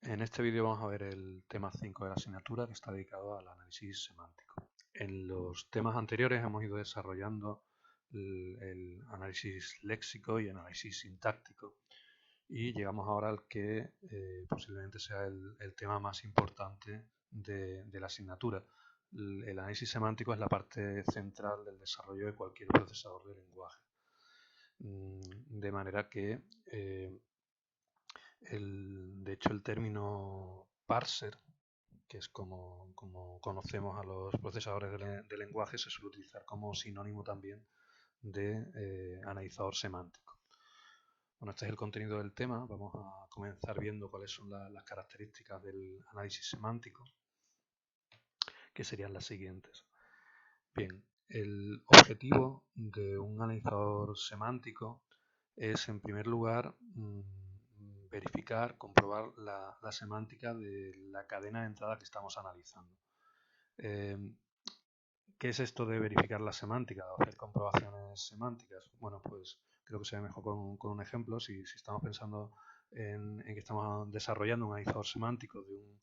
En este vídeo vamos a ver el tema 5 de la asignatura, que está dedicado al análisis semántico. En los temas anteriores hemos ido desarrollando el análisis léxico y análisis sintáctico, y llegamos ahora al que posiblemente sea el tema más importante de la asignatura. El análisis semántico es la parte central del desarrollo de cualquier procesador de lenguaje. De manera que de hecho, el término parser, que es como conocemos a los procesadores de lenguaje, se suele utilizar como sinónimo también de analizador semántico. Bueno, este es el contenido del tema. Vamos a comenzar viendo cuáles son las características del análisis semántico, que serían las siguientes. Bien, el objetivo de un analizador semántico es, en primer lugar, verificar, comprobar la semántica de la cadena de entrada que estamos analizando. ¿Qué es esto de verificar la semántica, de hacer comprobaciones semánticas? Bueno, pues creo que se ve mejor con un ejemplo. Si estamos pensando en que estamos desarrollando un analizador semántico de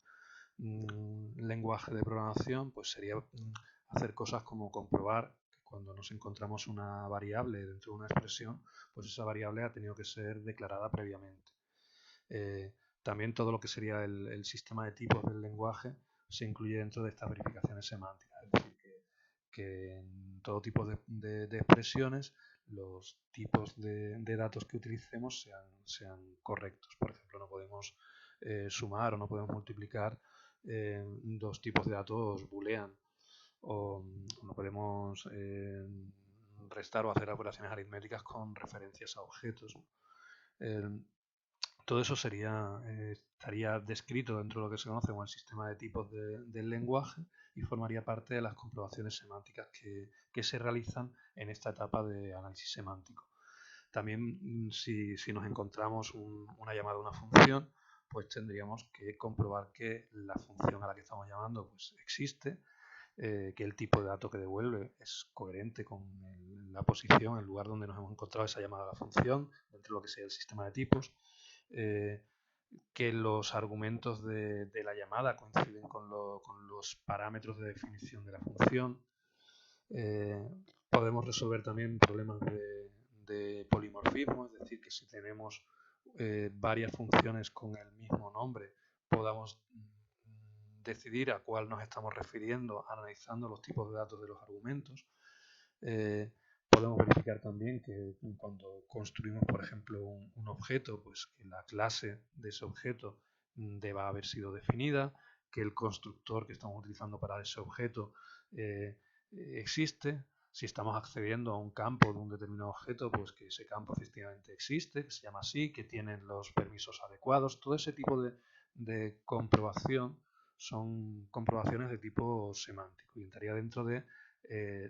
un lenguaje de programación, pues sería hacer cosas como comprobar que cuando nos encontramos una variable dentro de una expresión, pues esa variable ha tenido que ser declarada previamente. También todo lo que sería el sistema de tipos del lenguaje se incluye dentro de estas verificaciones semánticas. Es decir, que en todo tipo de expresiones los tipos de datos que utilicemos sean correctos. Por ejemplo, no podemos sumar o no podemos multiplicar dos tipos de datos boolean, o no podemos restar o hacer operaciones aritméticas con referencias a objetos. Todo eso estaría descrito dentro de lo que se conoce como el sistema de tipos del lenguaje, y formaría parte de las comprobaciones semánticas que se realizan en esta etapa de análisis semántico. También, si nos encontramos una llamada a una función, pues tendríamos que comprobar que la función a la que estamos llamando pues existe, que el tipo de dato que devuelve es coherente con la posición, el lugar donde nos hemos encontrado esa llamada a la función, dentro de lo que sea el sistema de tipos, que los argumentos de la llamada coinciden con los parámetros de definición de la función. Podemos resolver también problemas de polimorfismo, es decir, que si tenemos varias funciones con el mismo nombre, podamos decidir a cuál nos estamos refiriendo analizando los tipos de datos de los argumentos. Podemos verificar también que cuando construimos, por ejemplo, un objeto, pues que la clase de ese objeto deba haber sido definida, que el constructor que estamos utilizando para ese objeto existe. Si estamos accediendo a un campo de un determinado objeto, pues que ese campo efectivamente existe, que se llama así, que tienen los permisos adecuados. Todo ese tipo de comprobación son comprobaciones de tipo semántico y entraría dentro de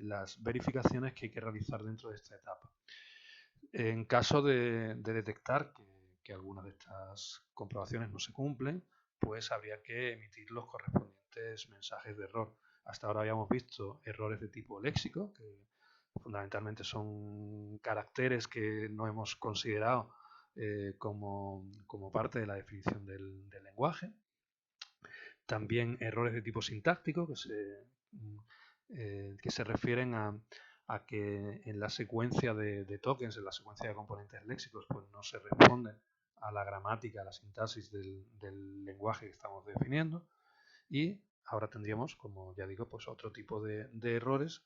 las verificaciones que hay que realizar dentro de esta etapa. En caso de detectar que algunas de estas comprobaciones no se cumplen, pues habría que emitir los correspondientes mensajes de error. Hasta ahora habíamos visto errores de tipo léxico, que fundamentalmente son caracteres que no hemos considerado como parte de la definición del lenguaje. También errores de tipo sintáctico, que se refieren a que en la secuencia de tokens, en la secuencia de componentes léxicos, pues no se responden a la gramática, a la sintaxis del lenguaje que estamos definiendo. Y ahora tendríamos, como ya digo, pues otro tipo de errores,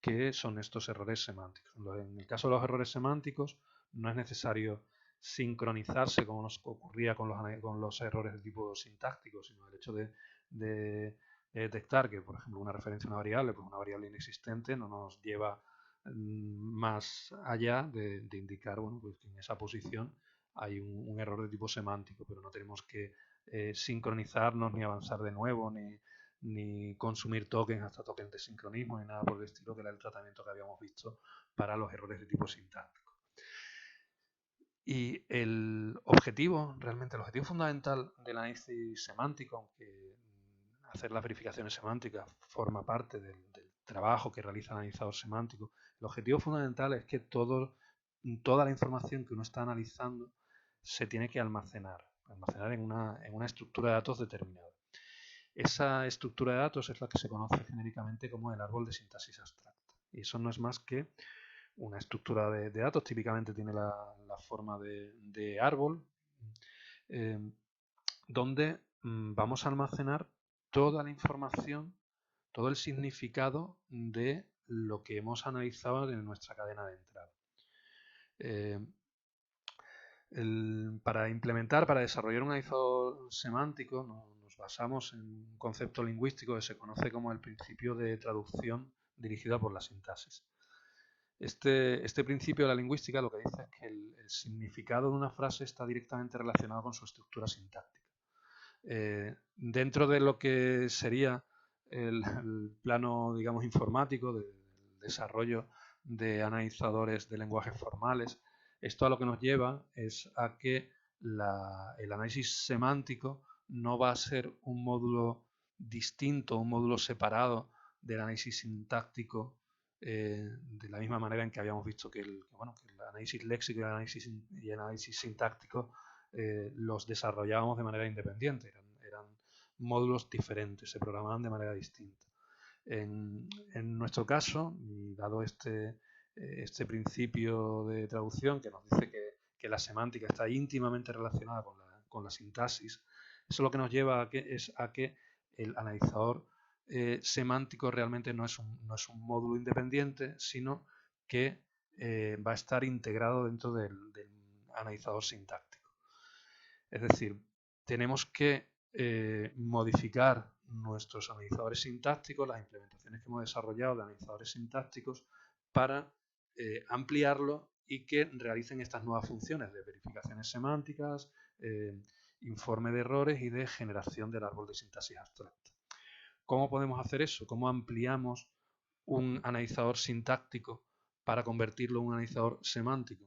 que son estos errores semánticos. En el caso de los errores semánticos, no es necesario sincronizarse como nos ocurría con los errores de tipo sintáctico, sino el hecho de detectar que, por ejemplo, una referencia a una variable, pues una variable inexistente, no nos lleva más allá de indicar, bueno, pues que en esa posición hay un error de tipo semántico, pero no tenemos que sincronizarnos ni avanzar de nuevo, ni consumir tokens hasta tokens de sincronismo, ni nada por el estilo, que era el tratamiento que habíamos visto para los errores de tipo sintáctico. Y realmente el objetivo fundamental del análisis semántico, aunque hacer las verificaciones semánticas forma parte del trabajo que realiza el analizador semántico, el objetivo fundamental es que toda la información que uno está analizando se tiene que almacenar. almacenar en una estructura de datos determinada. Esa estructura de datos es la que se conoce genéricamente como el árbol de sintaxis abstracta. Y eso no es más que una estructura de datos, típicamente tiene la forma de árbol, donde vamos a almacenar toda la información, todo el significado de lo que hemos analizado en nuestra cadena de entrada. Para desarrollar un analizador semántico nos basamos en un concepto lingüístico que se conoce como el principio de traducción dirigida por la sintaxis. Este principio de la lingüística lo que dice es que el significado de una frase está directamente relacionado con su estructura sintáctica. Dentro de lo que sería el plano, digamos, informático del desarrollo de analizadores de lenguajes formales, esto a lo que nos lleva es a que el análisis semántico no va a ser un módulo distinto, un módulo separado del análisis sintáctico, de la misma manera en que habíamos visto que el análisis léxico y el análisis sintáctico los desarrollábamos de manera independiente, eran módulos diferentes, se programaban de manera distinta. En nuestro caso, y dado este principio de traducción que nos dice que la semántica está íntimamente relacionada con la sintaxis, eso lo que nos lleva a que el analizador semántico realmente no es un módulo independiente, sino que va a estar integrado dentro del analizador sintáctico. Es decir, tenemos que modificar nuestros analizadores sintácticos, las implementaciones que hemos desarrollado de analizadores sintácticos, para ampliarlo y que realicen estas nuevas funciones de verificaciones semánticas, informe de errores y de generación del árbol de sintaxis abstracta. ¿Cómo podemos hacer eso? ¿Cómo ampliamos un analizador sintáctico para convertirlo en un analizador semántico?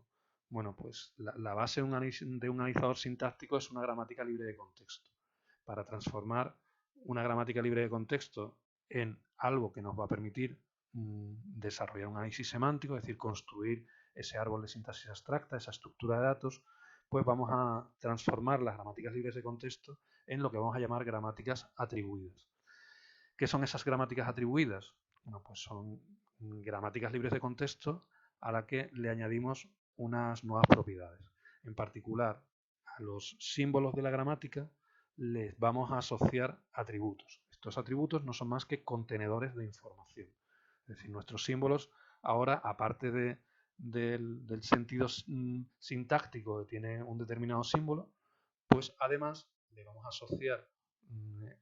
Bueno, pues la base de un analizador sintáctico es una gramática libre de contexto. Para transformar una gramática libre de contexto en algo que nos va a permitir desarrollar un análisis semántico, es decir, construir ese árbol de sintaxis abstracta, esa estructura de datos, pues vamos a transformar las gramáticas libres de contexto en lo que vamos a llamar gramáticas atribuidas. ¿Qué son esas gramáticas atribuidas? Bueno, pues son gramáticas libres de contexto a la que le añadimos unas nuevas propiedades. En particular, a los símbolos de la gramática les vamos a asociar atributos. Estos atributos no son más que contenedores de información. Es decir, nuestros símbolos ahora, aparte del sentido sintáctico que tiene un determinado símbolo, pues además le vamos a asociar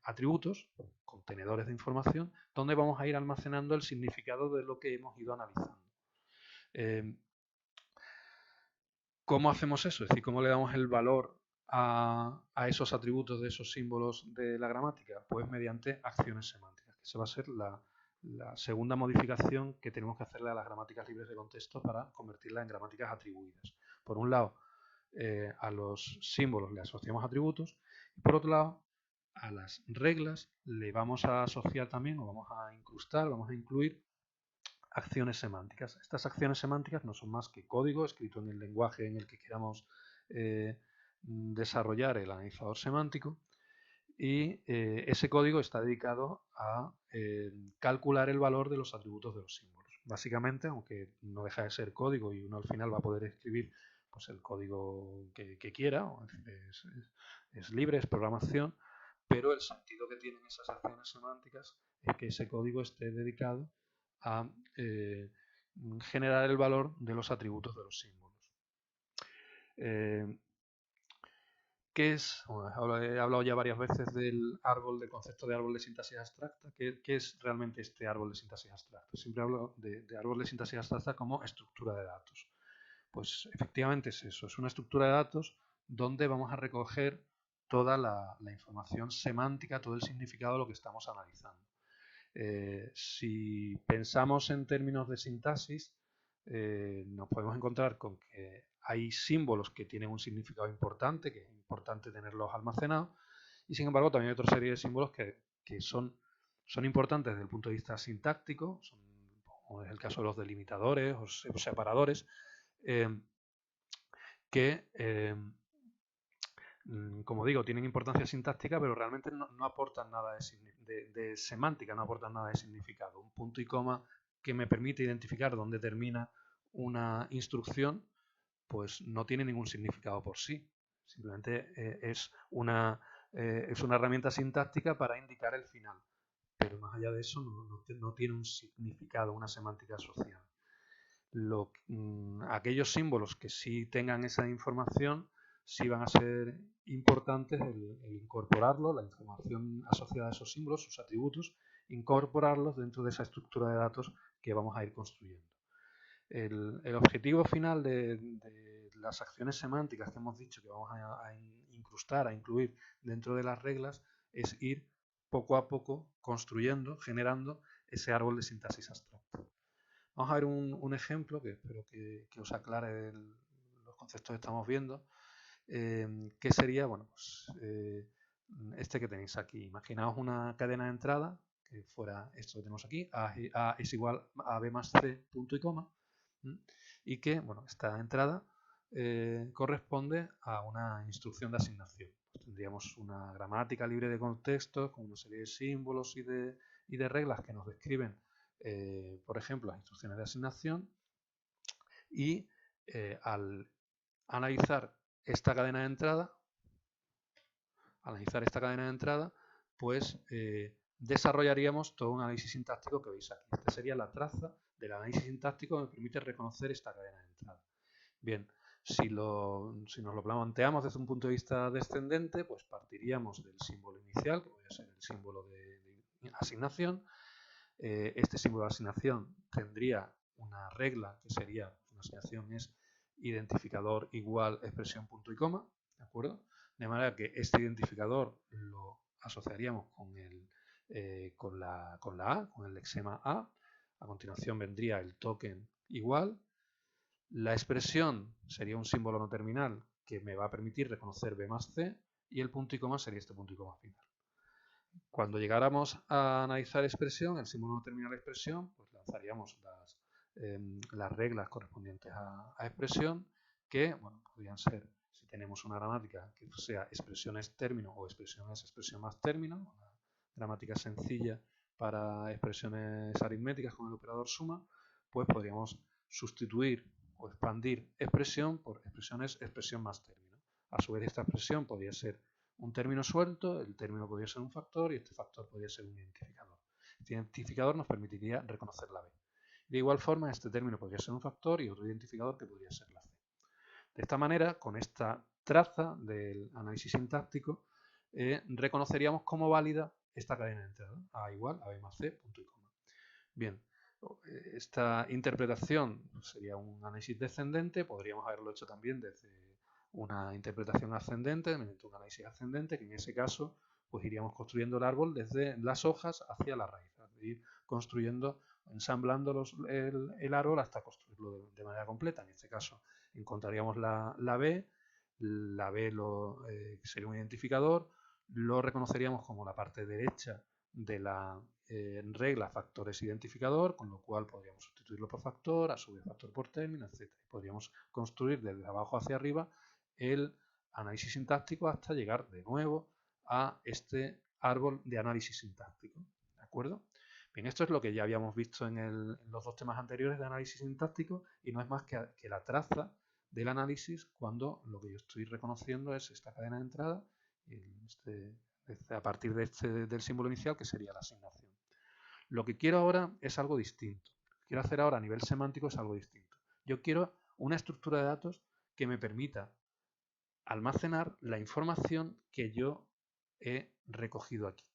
atributos, contenedores de información, donde vamos a ir almacenando el significado de lo que hemos ido analizando. ¿Cómo hacemos eso? Es decir, ¿cómo le damos el valor a esos atributos de esos símbolos de la gramática? Pues mediante acciones semánticas, que esa va a ser la segunda modificación que tenemos que hacerle a las gramáticas libres de contexto para convertirlas en gramáticas atribuidas. Por un lado, a los símbolos le asociamos atributos y por otro lado, a las reglas le vamos a asociar también, o vamos a incrustar, vamos a incluir acciones semánticas. Estas acciones semánticas no son más que código escrito en el lenguaje en el que queramos desarrollar el analizador semántico, y ese código está dedicado a calcular el valor de los atributos de los símbolos. Básicamente, aunque no deja de ser código y uno al final va a poder escribir pues, el código que quiera, es libre, es programación, pero el sentido que tienen esas acciones semánticas es que ese código esté dedicado a generar el valor de los atributos de los símbolos. ¿Qué es? Bueno, he hablado ya varias veces del concepto de árbol de sintaxis abstracta. ¿Qué es realmente este árbol de sintaxis abstracta? Siempre hablo de árbol de sintaxis abstracta como estructura de datos. Pues efectivamente es eso, es una estructura de datos donde vamos a recoger toda la información semántica, todo el significado de lo que estamos analizando. Si pensamos en términos de sintaxis, nos podemos encontrar con que hay símbolos que tienen un significado importante, que es importante tenerlos almacenados, y sin embargo también hay otra serie de símbolos que son importantes desde el punto de vista sintáctico, como es el caso de los delimitadores o separadores, que como digo, tienen importancia sintáctica, pero realmente no aportan nada de semántica, no aportan nada de significado. Un punto y coma que me permite identificar dónde termina una instrucción, pues no tiene ningún significado por sí. Simplemente es una herramienta sintáctica para indicar el final. Pero más allá de eso no tiene un significado, una semántica asociada. Aquellos símbolos que sí tengan esa información sí van a ser importantes el incorporarlo, la información asociada a esos símbolos, sus atributos, incorporarlos dentro de esa estructura de datos que vamos a ir construyendo. El objetivo final de las acciones semánticas que hemos dicho que vamos a incrustar, a incluir dentro de las reglas, es ir poco a poco construyendo, generando ese árbol de sintaxis abstracta. Vamos a ver un ejemplo que espero que os aclare los conceptos que estamos viendo, que sería, bueno, pues, este que tenéis aquí. Imaginaos una cadena de entrada que fuera esto que tenemos aquí, a es igual a b más c, punto y coma, y que, bueno, esta entrada corresponde a una instrucción de asignación. Pues tendríamos una gramática libre de contexto con una serie de símbolos y de reglas que nos describen, por ejemplo, las instrucciones de asignación, y al analizar esta cadena de entrada, pues desarrollaríamos todo un análisis sintáctico que veis aquí. Esta sería la traza del análisis sintáctico que me permite reconocer esta cadena de entrada. Bien, si nos lo planteamos desde un punto de vista descendente, pues partiríamos del símbolo inicial, que podría ser el símbolo de asignación. Este símbolo de asignación tendría una regla que sería, una asignación es identificador igual expresión punto y coma, ¿de acuerdo? De manera que este identificador lo asociaríamos con la A, con el lexema A. A continuación vendría el token igual. La expresión sería un símbolo no terminal que me va a permitir reconocer B más C, y el punto y coma sería este punto y coma final. Cuando llegáramos a analizar expresión, el símbolo no terminal de expresión, pues lanzaríamos las reglas correspondientes a expresión, que, bueno, podrían ser, si tenemos una gramática que sea expresiones término o expresión más término, una gramática sencilla para expresiones aritméticas con el operador suma, pues podríamos sustituir o expandir expresión por expresión más término. A su vez, esta expresión podría ser un término suelto, el término podría ser un factor y este factor podría ser un identificador. Este identificador nos permitiría reconocer la B. De igual forma, este término podría ser un factor y otro identificador que podría ser la C. De esta manera, con esta traza del análisis sintáctico, reconoceríamos como válida esta cadena de entrada, A igual a B más C, punto y coma. Bien, esta interpretación sería un análisis descendente, podríamos haberlo hecho también desde una interpretación ascendente, mediante un análisis ascendente, que en ese caso pues iríamos construyendo el árbol desde las hojas hacia la raíz, es decir, construyendo, ensamblando el árbol hasta construirlo de manera completa. En este caso encontraríamos la B sería un identificador, lo reconoceríamos como la parte derecha de la regla factores identificador, con lo cual podríamos sustituirlo por factor, a su vez factor por término, etc. Podríamos construir desde abajo hacia arriba el análisis sintáctico hasta llegar de nuevo a este árbol de análisis sintáctico. ¿De acuerdo? Bien, esto es lo que ya habíamos visto en los dos temas anteriores de análisis sintáctico, y no es más que la traza del análisis cuando lo que yo estoy reconociendo es esta cadena de entrada a partir del símbolo inicial, que sería la asignación. Lo que quiero ahora es algo distinto. Lo que quiero hacer ahora a nivel semántico es algo distinto. Yo quiero una estructura de datos que me permita almacenar la información que yo he recogido aquí.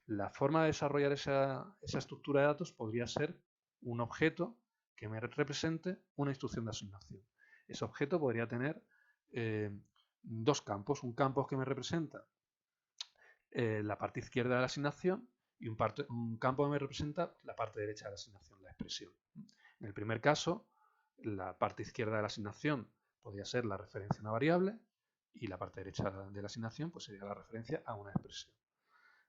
La forma de desarrollar esa estructura de datos podría ser un objeto que me represente una instrucción de asignación. Ese objeto podría tener dos campos. Un campo que me representa la parte izquierda de la asignación y un campo que me representa la parte derecha de la asignación, la expresión. En el primer caso, la parte izquierda de la asignación podría ser la referencia a una variable y la parte derecha de la asignación pues sería la referencia a una expresión.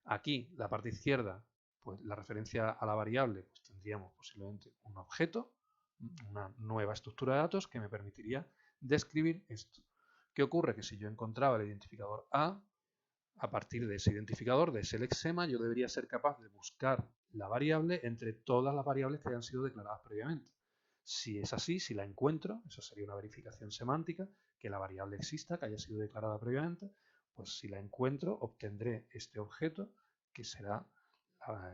Aquí, la parte izquierda, pues la referencia a la variable, pues tendríamos posiblemente un objeto, una nueva estructura de datos que me permitiría describir esto. ¿Qué ocurre? Que si yo encontraba el identificador a partir de ese identificador, de ese lexema, yo debería ser capaz de buscar la variable entre todas las variables que hayan sido declaradas previamente. Si es así, si la encuentro, eso sería una verificación semántica, que la variable exista, que haya sido declarada previamente, pues si la encuentro, obtendré este objeto, que será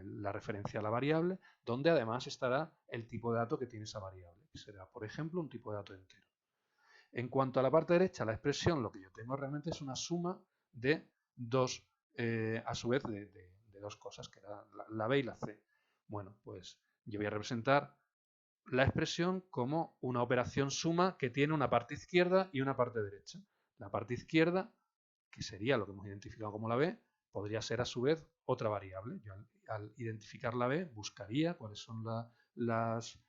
la referencia a la variable, donde además estará el tipo de dato que tiene esa variable, que será, por ejemplo, un tipo de dato entero. En cuanto a la parte derecha, la expresión, lo que yo tengo realmente es una suma de dos, a su vez, de dos cosas, que era la B y la C. Bueno, pues yo voy a representar la expresión como una operación suma que tiene una parte izquierda y una parte derecha. La parte izquierda, que sería lo que hemos identificado como la B, podría ser a su vez otra variable. Yo al identificar la B buscaría cuáles son las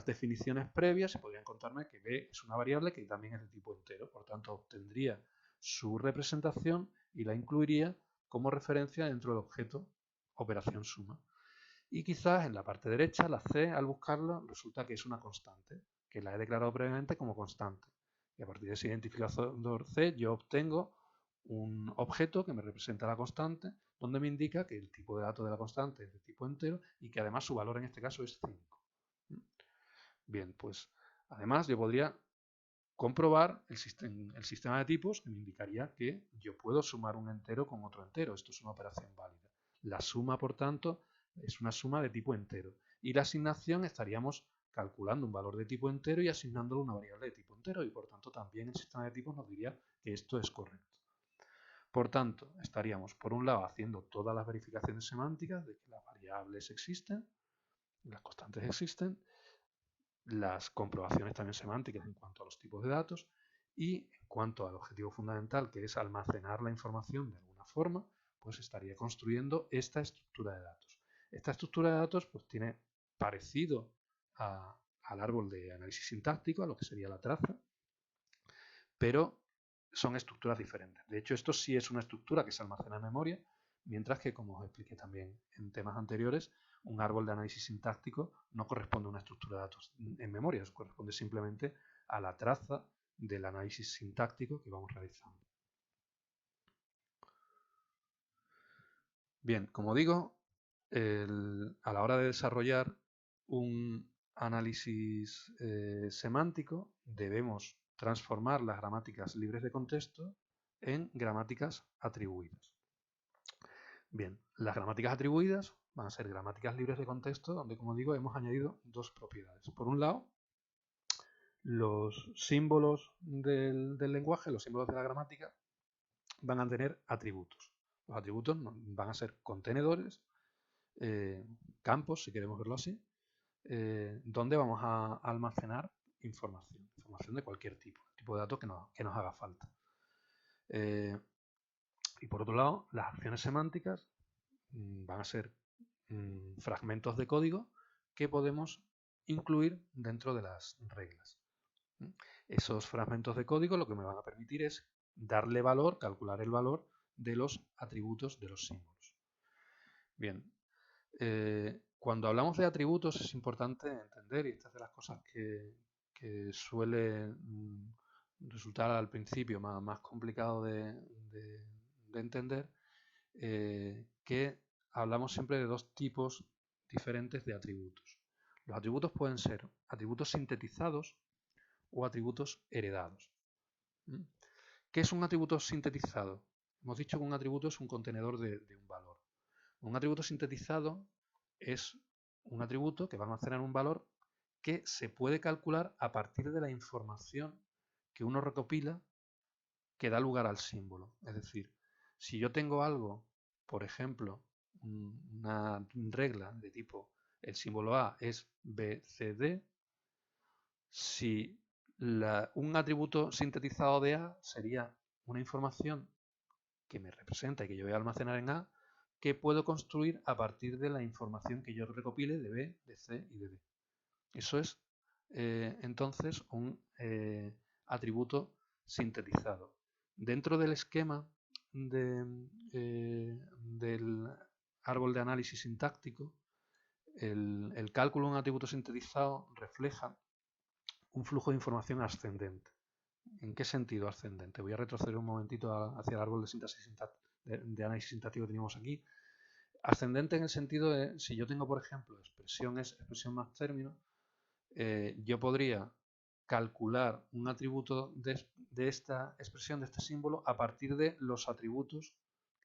definiciones previas y podría encontrarme que B es una variable que también es de tipo entero. Por tanto, obtendría su representación y la incluiría como referencia dentro del objeto operación suma. Y quizás en la parte derecha, la C, al buscarla, resulta que es una constante, que la he declarado previamente como constante. Y a partir de ese identificador C, yo obtengo un objeto que me representa la constante, donde me indica que el tipo de dato de la constante es de tipo entero y que además su valor en este caso es 5. Bien, pues además yo podría comprobar el sistema de tipos que me indicaría que yo puedo sumar un entero con otro entero. Esto es una operación válida. La suma, por tanto, es una suma de tipo entero. Y la asignación estaríamos calculando un valor de tipo entero y asignándole una variable de tipo entero. Y por tanto también el sistema de tipos nos diría que esto es correcto. Por tanto, estaríamos por un lado haciendo todas las verificaciones semánticas de que las variables existen, las constantes existen, las comprobaciones también semánticas en cuanto a los tipos de datos y en cuanto al objetivo fundamental, que es almacenar la información de alguna forma, pues estaría construyendo esta estructura de datos. Esta estructura de datos pues tiene parecido al árbol de análisis sintáctico, a lo que sería la traza, pero son estructuras diferentes. De hecho, esto sí es una estructura que se almacena en memoria, mientras que, como os expliqué también en temas anteriores, un árbol de análisis sintáctico no corresponde a una estructura de datos en memoria, corresponde simplemente a la traza del análisis sintáctico que vamos realizando. Bien, como digo, a la hora de desarrollar un análisis semántico debemos transformar las gramáticas libres de contexto en gramáticas atribuidas. Bien, las gramáticas atribuidas van a ser gramáticas libres de contexto, donde, como digo, hemos añadido dos propiedades. Por un lado, los símbolos del lenguaje, los símbolos de la gramática, van a tener atributos. Los atributos van a ser contenedores, campos, si queremos verlo así, donde vamos a almacenar información de cualquier tipo de datos que nos haga falta. Y por otro lado, las acciones semánticas van a ser fragmentos de código que podemos incluir dentro de las reglas. Esos fragmentos de código lo que me van a permitir es darle valor, calcular el valor de los atributos de los símbolos. Bien, cuando hablamos de atributos es importante entender, y esta es de las cosas que suele resultar al principio más complicado de entender, que hablamos siempre de dos tipos diferentes de atributos. Los atributos pueden ser atributos sintetizados o atributos heredados. ¿Qué es un atributo sintetizado? Hemos dicho que un atributo es un contenedor de un valor. Un atributo sintetizado es un atributo que va a almacenar un valor que se puede calcular a partir de la información que uno recopila que da lugar al símbolo. Es decir, si yo tengo algo, por ejemplo, una regla de tipo el símbolo A es BCD, si un atributo sintetizado de A sería una información que me representa y que yo voy a almacenar en A, que puedo construir a partir de la información que yo recopile de B, de C y de D. Eso es entonces un atributo sintetizado. Dentro del esquema del árbol de análisis sintáctico, el cálculo de un atributo sintetizado refleja un flujo de información ascendente. ¿En qué sentido ascendente? Voy a retroceder un momentito hacia el árbol de sintaxis de análisis sintáctico que teníamos aquí. Ascendente en el sentido de, si yo tengo, por ejemplo, expresión es, expresión más término, yo podría calcular un atributo de esta expresión, de este símbolo, a partir de los atributos,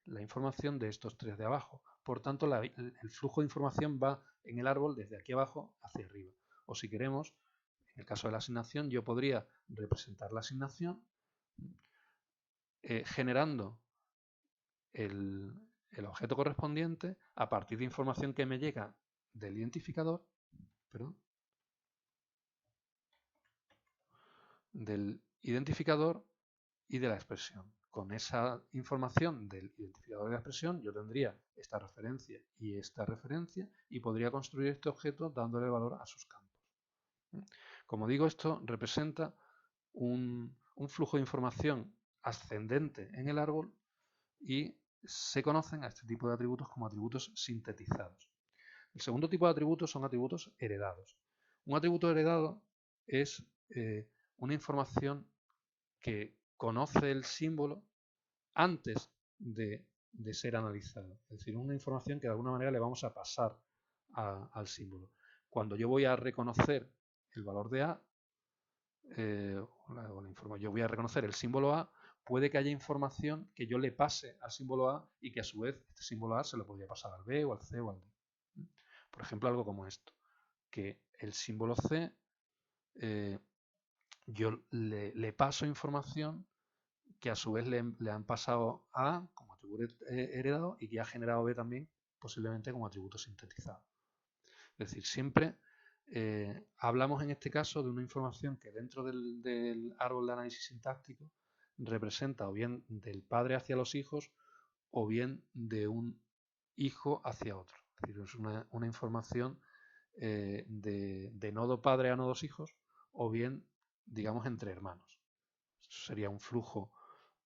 la información de estos tres de abajo. Por tanto, el flujo de información va en el árbol desde aquí abajo hacia arriba. O si queremos, en el caso de la asignación, yo podría representar la asignación generando el objeto correspondiente a partir de información que me llega del identificador, perdón, del identificador y de la expresión. Con esa información del identificador de la expresión yo tendría esta referencia y podría construir este objeto dándole valor a sus campos. Como digo, esto representa un flujo de información ascendente en el árbol y se conocen a este tipo de atributos como atributos sintetizados. El segundo tipo de atributos son atributos heredados. Un atributo heredado es una información que conoce el símbolo antes de ser analizado. Es decir, una información que de alguna manera le vamos a pasar al símbolo. Cuando yo voy a reconocer el valor de A, yo voy a reconocer el símbolo A, puede que haya información que yo le pase al símbolo A y que a su vez este símbolo A se lo podría pasar al B o al C o al D. Por ejemplo, algo como esto, que el símbolo C yo le paso información que a su vez le han pasado a A como atributo heredado y que ha generado B también posiblemente como atributo sintetizado. Es decir, siempre hablamos en este caso de una información que dentro del árbol de análisis sintáctico representa o bien del padre hacia los hijos o bien de un hijo hacia otro. Es decir, es una información de nodo padre a nodos hijos o bien, digamos, entre hermanos. Eso sería un flujo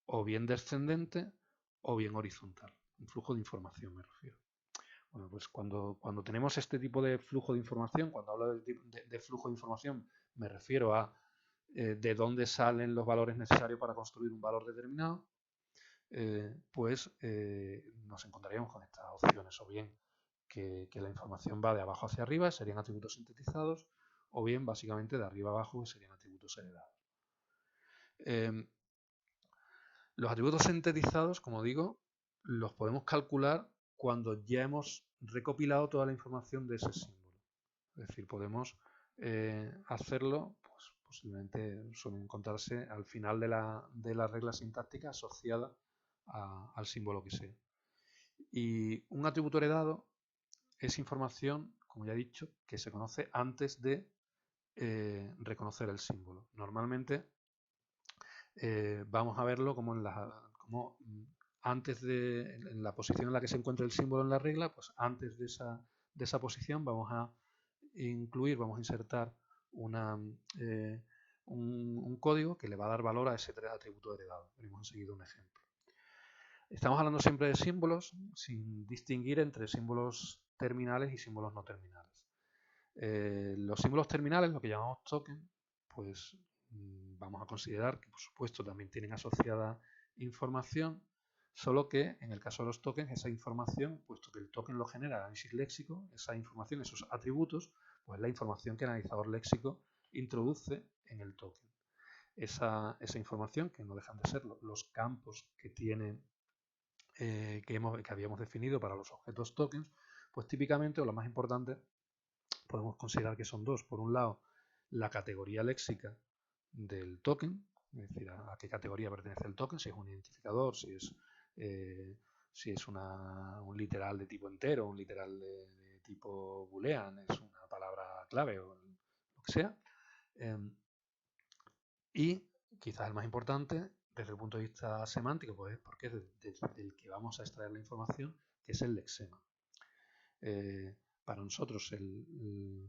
o bien descendente o bien horizontal. Un flujo de información me refiero. Bueno, pues cuando tenemos este tipo de flujo de información, cuando hablo de flujo de información, me refiero a de dónde salen los valores necesarios para construir un valor determinado, pues nos encontraríamos con estas opciones, o bien que la información va de abajo hacia arriba, serían atributos sintetizados, o bien básicamente de arriba abajo, serían atributos heredados. Los atributos sintetizados, como digo, los podemos calcular cuando ya hemos recopilado toda la información de ese símbolo. Es decir, podemos hacerlo, pues posiblemente suele encontrarse al final de la regla sintáctica asociada al símbolo que sea. Y un atributo heredado es información, como ya he dicho, que se conoce antes de reconocer el símbolo. Normalmente vamos a verlo como antes en la posición en la que se encuentra el símbolo en la regla, pues antes de esa posición vamos a incluir, vamos a insertar un código que le va a dar valor a ese atributo heredado. Veremos enseguida un ejemplo. Estamos hablando siempre de símbolos sin distinguir entre símbolos terminales y símbolos no terminales. Los símbolos terminales, lo que llamamos token, pues vamos a considerar que por supuesto también tienen asociada información, solo que en el caso de los tokens, esa información, puesto que el token lo genera el análisis léxico, esa información, esos atributos, pues la información que el analizador léxico introduce en el token. Esa información, que no dejan de ser los campos que tienen que habíamos definido para los objetos tokens, pues típicamente, o lo más importante, podemos considerar que son dos. Por un lado, la categoría léxica del token, es decir, a qué categoría pertenece el token, si es un identificador, si es un literal de tipo entero, un literal de tipo boolean, es una palabra clave o lo que sea. Y quizás el más importante, desde el punto de vista semántico, pues porque es del que vamos a extraer la información, que es el lexema. Para nosotros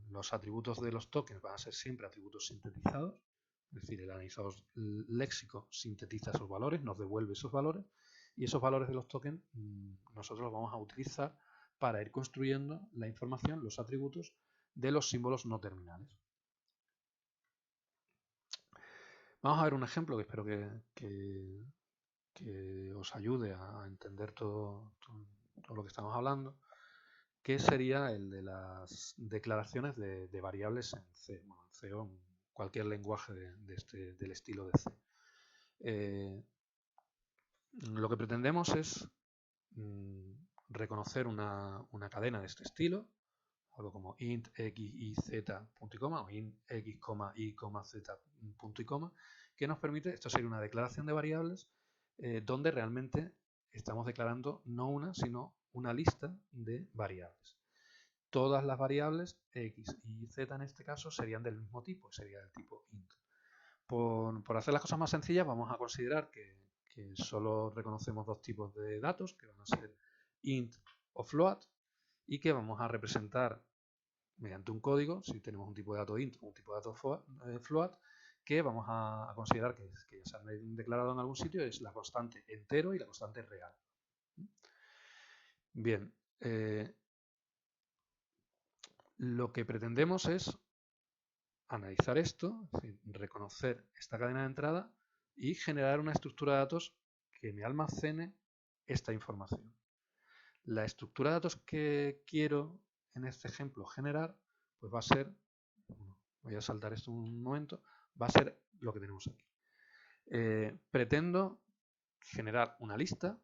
los atributos de los tokens van a ser siempre atributos sintetizados, es decir, el analizador léxico sintetiza esos valores, nos devuelve esos valores, y esos valores de los tokens nosotros los vamos a utilizar para ir construyendo la información, los atributos de los símbolos no terminales. Vamos a ver un ejemplo que espero que os ayude a entender todo lo que estamos hablando, que sería el de las declaraciones de variables en C. Bueno, en C o en cualquier lenguaje del estilo de C. Lo que pretendemos es reconocer una cadena de este estilo, algo como int x y z punto y coma o int x, y, z punto y coma, que nos permite, esto sería una declaración de variables donde realmente estamos declarando no una, sino una lista de variables. Todas las variables x y z en este caso serían del mismo tipo, sería del tipo int. Por hacer las cosas más sencillas, vamos a considerar que solo reconocemos dos tipos de datos, que van a ser int o float, y que vamos a representar mediante un código, si tenemos un tipo de dato int o un tipo de dato float, que vamos a considerar que ya se han declarado en algún sitio, es la constante entero y la constante real. Bien, lo que pretendemos es analizar esto, es decir, reconocer esta cadena de entrada y generar una estructura de datos que me almacene esta información. La estructura de datos que quiero en este ejemplo generar, pues va a ser, voy a saltar esto un momento, va a ser lo que tenemos aquí. Pretendo generar una lista,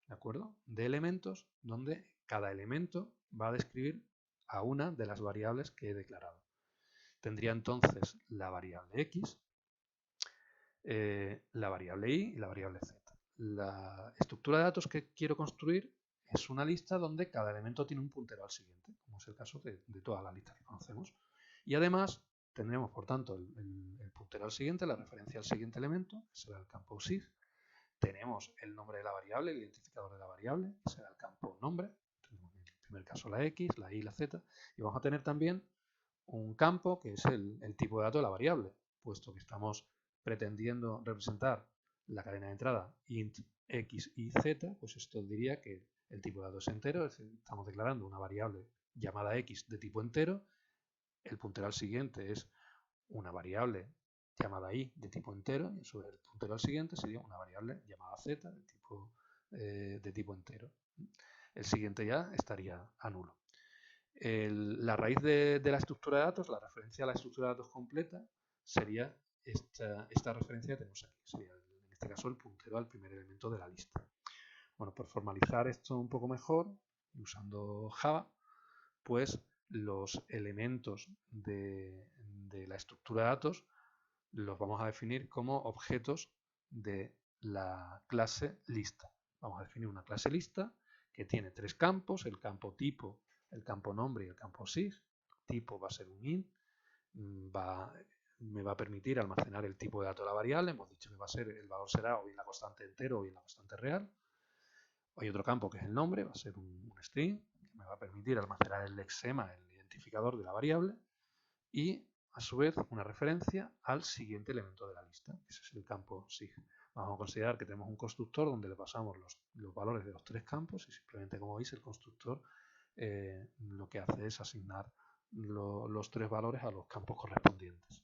¿de acuerdo?, de elementos donde cada elemento va a describir a una de las variables que he declarado. Tendría entonces la variable x, la variable y la variable z. La estructura de datos que quiero construir es una lista donde cada elemento tiene un puntero al siguiente, como es el caso de todas las listas que conocemos. Y además tendremos, por tanto, el puntero al siguiente, la referencia al siguiente elemento, que será el campo sig. Tenemos el nombre de la variable, el identificador de la variable, que será el campo nombre. Tenemos en el primer caso la x, la y, la z. Y vamos a tener también un campo que es el tipo de dato de la variable, puesto que estamos pretendiendo representar la cadena de entrada int x y z, pues esto diría que el tipo de dato es entero, es decir, estamos declarando una variable llamada x de tipo entero, el puntero al siguiente es una variable llamada y de tipo entero, y sobre el puntero al siguiente sería una variable llamada z de tipo entero. El siguiente ya estaría a nulo. La raíz de la estructura de datos, la referencia a la estructura de datos completa, sería esta referencia que tenemos aquí. Sería, en este caso, el puntero al primer elemento de la lista. Bueno, por formalizar esto un poco mejor, usando Java, pues los elementos de la estructura de datos los vamos a definir como objetos de la clase lista. Vamos a definir una clase lista que tiene tres campos, el campo tipo, el campo nombre y el campo sig. Tipo va a ser un int, me va a permitir almacenar el tipo de dato de la variable. Hemos dicho que va a ser, el valor será o bien la constante entero o bien la constante real. Hay otro campo que es el nombre, va a ser un string, que me va a permitir almacenar el lexema, el identificador de la variable. Y a su vez una referencia al siguiente elemento de la lista, que ese es el campo sig. Vamos a considerar que tenemos un constructor donde le pasamos los valores de los tres campos y simplemente, como veis, el constructor lo que hace es asignar los tres valores a los campos correspondientes.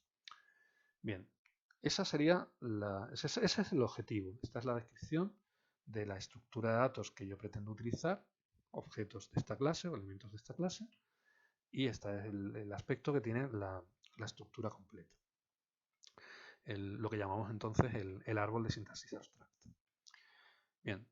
Bien, ese es el objetivo. Esta es la descripción de la estructura de datos que yo pretendo utilizar, objetos de esta clase o elementos de esta clase, y este es el aspecto que tiene la estructura completa. Lo que llamamos entonces el árbol de sintaxis abstracta. Bien,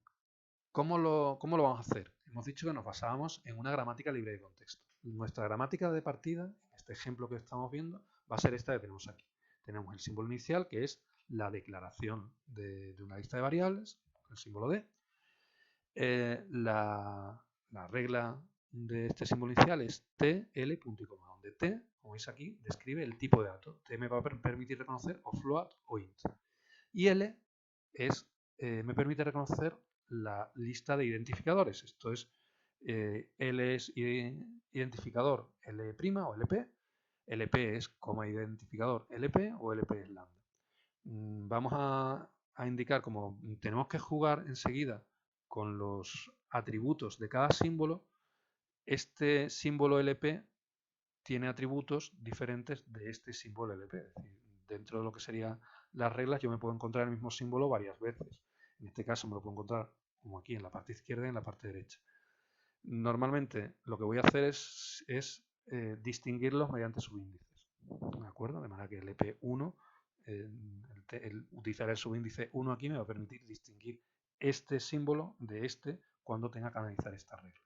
¿cómo lo vamos a hacer? Hemos dicho que nos basábamos en una gramática libre de contexto. Nuestra gramática de partida, en este ejemplo que estamos viendo, va a ser esta que tenemos aquí. Tenemos el símbolo inicial, que es la declaración de una lista de variables, el símbolo D. La regla de este símbolo inicial es t, l, punto y coma, donde t, como veis aquí, describe el tipo de dato. T me va a permitir reconocer o float o int. Y l me permite reconocer la lista de identificadores. Esto es, L es identificador L' o LP, LP es coma identificador LP o LP es lambda. Vamos a indicar, como tenemos que jugar enseguida con los atributos de cada símbolo, este símbolo LP tiene atributos diferentes de este símbolo LP. Es decir, dentro de lo que sería las reglas yo me puedo encontrar el mismo símbolo varias veces. En este caso me lo puedo encontrar como aquí en la parte izquierda y en la parte derecha. Normalmente lo que voy a hacer es distinguirlos mediante subíndices, ¿de acuerdo? De manera que el EP1, el utilizar el subíndice 1 aquí me va a permitir distinguir este símbolo de este cuando tenga que analizar esta regla.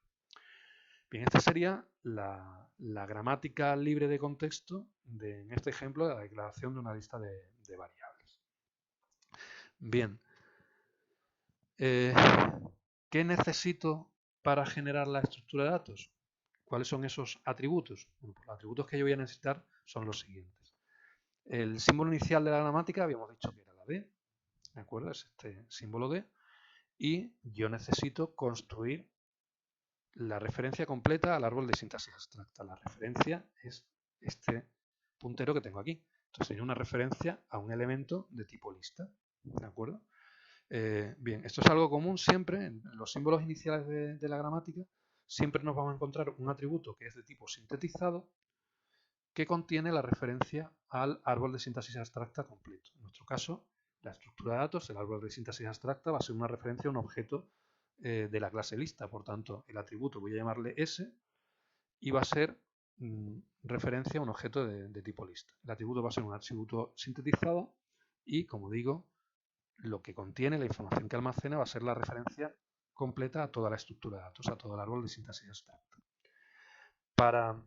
Bien, esta sería la gramática libre de contexto en este ejemplo de la declaración de una lista de variables. Bien, ¿qué necesito para generar la estructura de datos? ¿Cuáles son esos atributos? Bueno, pues los atributos que yo voy a necesitar son los siguientes. El símbolo inicial de la gramática habíamos dicho que era la D, ¿de acuerdo? Es este símbolo D. Y yo necesito construir la referencia completa al árbol de sintaxis abstracta. La referencia es este puntero que tengo aquí. Entonces sería una referencia a un elemento de tipo lista, ¿de acuerdo? Bien, esto es algo común siempre en los símbolos iniciales de la gramática. Siempre nos vamos a encontrar un atributo que es de tipo sintetizado que contiene la referencia al árbol de sintaxis abstracta completo. En nuestro caso, la estructura de datos, el árbol de sintaxis abstracta, va a ser una referencia a un objeto de la clase lista. Por tanto, el atributo voy a llamarle S y va a ser referencia a un objeto de tipo lista. El atributo va a ser un atributo sintetizado y, como digo, lo que contiene, la información que almacena, va a ser la referencia completa a toda la estructura de datos, a todo el árbol de sintaxis abstracta. Para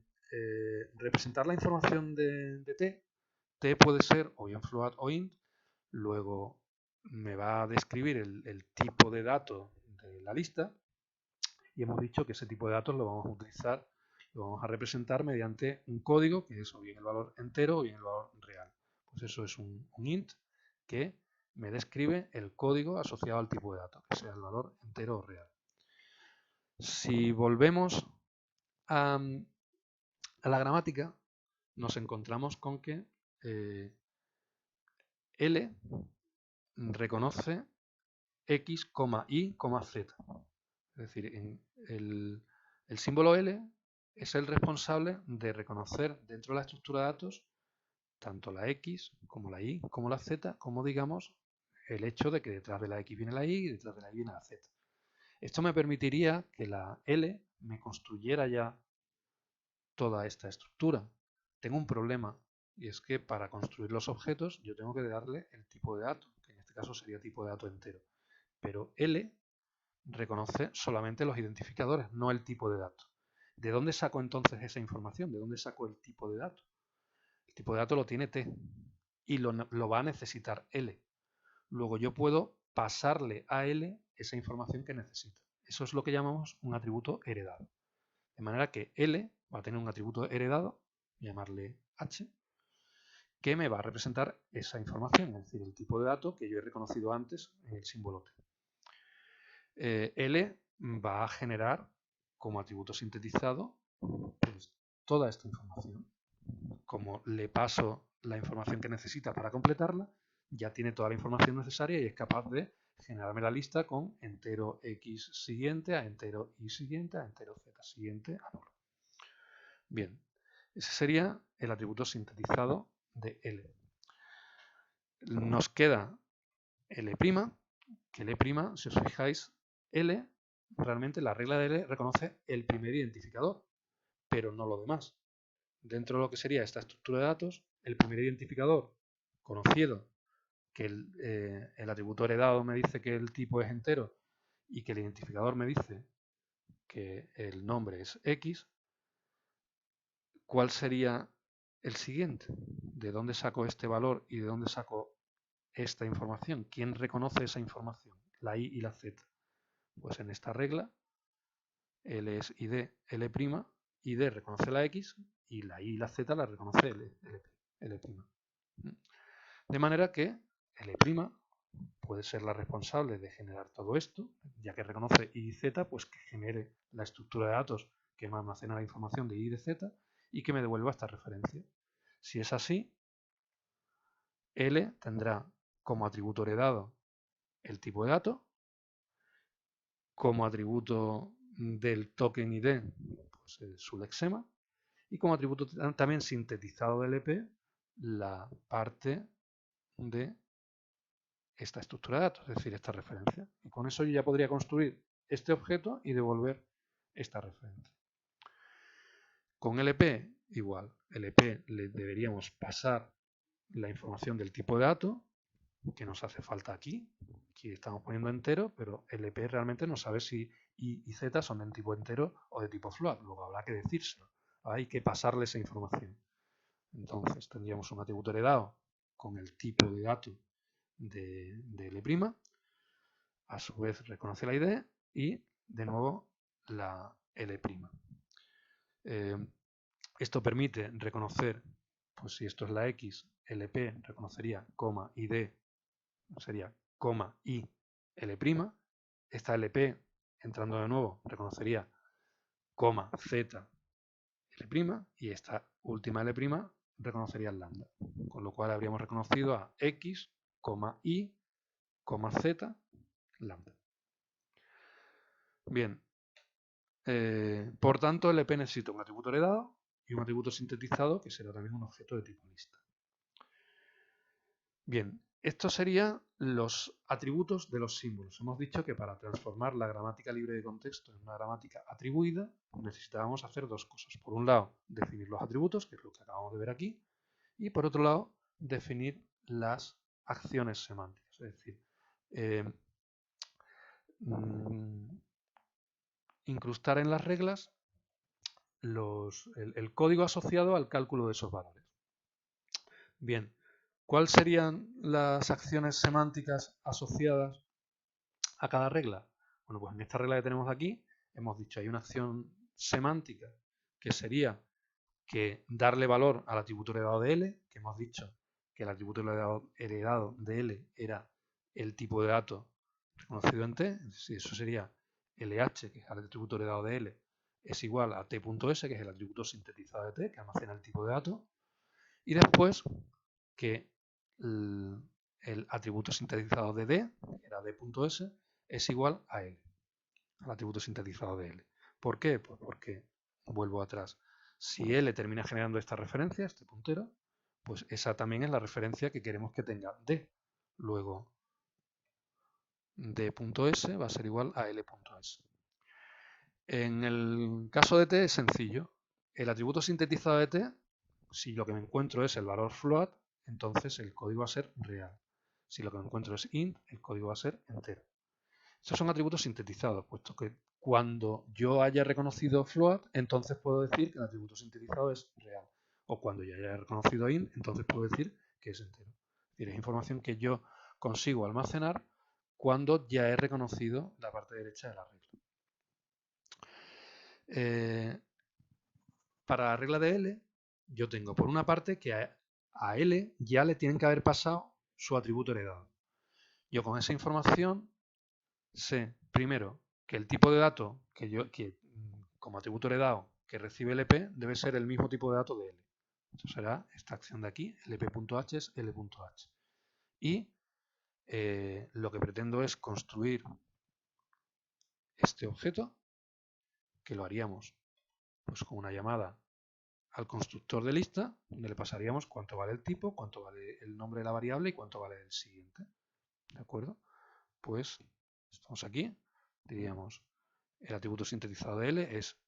representar la información de T puede ser o bien float o int, luego me va a describir el tipo de datos de la lista y hemos dicho que ese tipo de datos lo vamos a utilizar, lo vamos a representar mediante un código que es o bien el valor entero o bien el valor real. Pues eso es un int que me describe el código asociado al tipo de datos, que sea el valor entero o real. Si volvemos a la gramática, nos encontramos con que L reconoce X, Y, Z. Es decir, el símbolo L es el responsable de reconocer dentro de la estructura de datos tanto la X como la Y como la Z, como digamos el hecho de que detrás de la X viene la Y y detrás de la Y viene la Z. Esto me permitiría que la L me construyera ya toda esta estructura. Tengo un problema y es que para construir los objetos yo tengo que darle el tipo de dato, que en este caso sería tipo de dato entero. Pero L reconoce solamente los identificadores, no el tipo de dato. ¿De dónde saco entonces esa información? ¿De dónde saco el tipo de dato? El tipo de dato lo tiene T y lo va a necesitar L. Luego yo puedo pasarle a L esa información que necesita. Eso es lo que llamamos un atributo heredado. De manera que L va a tener un atributo heredado, llamarle H, que me va a representar esa información, es decir, el tipo de dato que yo he reconocido antes en el símbolo T. L va a generar como atributo sintetizado pues, toda esta información. Como le paso la información que necesita para completarla, ya tiene toda la información necesaria y es capaz de generarme la lista con entero X siguiente a entero Y siguiente a entero Z siguiente a nulo. Bien, ese sería el atributo sintetizado de L. Nos queda L', que L', si os fijáis, L, realmente la regla de L reconoce el primer identificador, pero no lo demás. Dentro de lo que sería esta estructura de datos, el primer identificador conocido, que el atributo heredado me dice que el tipo es entero y que el identificador me dice que el nombre es X, ¿cuál sería el siguiente? ¿De dónde saco este valor y de dónde saco esta información? ¿Quién reconoce esa información? La Y y la Z. Pues en esta regla, L es ID, L', ID reconoce la X y la Y y la Z la reconoce L'. De manera que L' puede ser la responsable de generar todo esto, ya que reconoce Y y Z, pues que genere la estructura de datos que me almacena la información de Y y de Z y que me devuelva esta referencia. Si es así, L tendrá como atributo heredado el tipo de dato, como atributo del token ID pues, su lexema y como atributo también sintetizado del EP la parte de esta estructura de datos, es decir, esta referencia. Y con eso yo ya podría construir este objeto y devolver esta referencia. Con LP igual, LP le deberíamos pasar la información del tipo de dato que nos hace falta aquí. Aquí estamos poniendo entero, pero LP realmente no sabe si I y Z son de tipo entero o de tipo float. Luego habrá que decírselo. Hay que pasarle esa información. Entonces tendríamos un atributo heredado con el tipo de dato de L'. A su vez reconoce la ID y de nuevo la L'. Esto permite reconocer, pues si esto es la X, LP reconocería coma ID, sería coma I L'. Esta LP, entrando de nuevo, reconocería coma Z L', y esta última L' reconocería el lambda. Con lo cual habríamos reconocido a X, Y, Z, lambda. Bien, por tanto, LP necesita un atributo heredado y un atributo sintetizado que será también un objeto de tipo lista. Bien, estos serían los atributos de los símbolos. Hemos dicho que para transformar la gramática libre de contexto en una gramática atribuida necesitábamos hacer dos cosas. Por un lado, definir los atributos, que es lo que acabamos de ver aquí, y por otro lado, definir las acciones semánticas. Es decir, incrustar en las reglas el código asociado al cálculo de esos valores. Bien, ¿cuáles serían las acciones semánticas asociadas a cada regla? Bueno, pues en esta regla que tenemos aquí hemos dicho hay una acción semántica que sería que darle valor al atributo heredado de L, que hemos dicho que el atributo heredado de L era el tipo de dato reconocido en T, eso sería LH, que es el atributo heredado de L, es igual a T.S, que es el atributo sintetizado de T, que almacena el tipo de dato, y después que el atributo sintetizado de D, que era D.S, es igual a L, al atributo sintetizado de L. ¿Por qué? Pues porque, vuelvo atrás, si L termina generando esta referencia, este puntero, pues esa también es la referencia que queremos que tenga D. Luego, D.S va a ser igual a L.S. En el caso de T es sencillo. El atributo sintetizado de T, si lo que me encuentro es el valor float, entonces el código va a ser real. Si lo que me encuentro es int, el código va a ser entero. Estos son atributos sintetizados, puesto que cuando yo haya reconocido float, entonces puedo decir que el atributo sintetizado es real. O cuando yo haya reconocido int, entonces puedo decir que es entero. Es decir, es información que yo consigo almacenar cuando ya he reconocido la parte derecha de la regla. Para la regla de L, yo tengo por una parte que a L ya le tienen que haber pasado su atributo heredado. Yo con esa información sé, primero, que el tipo de dato que como atributo heredado que recibe LP debe ser el mismo tipo de dato de L. Esto será esta acción de aquí, lp.h es l.h. Y lo que pretendo es construir este objeto, que lo haríamos pues con una llamada al constructor de lista, donde le pasaríamos cuánto vale el tipo, cuánto vale el nombre de la variable y cuánto vale el siguiente. ¿De acuerdo? Pues estamos aquí, diríamos el atributo sintetizado de L es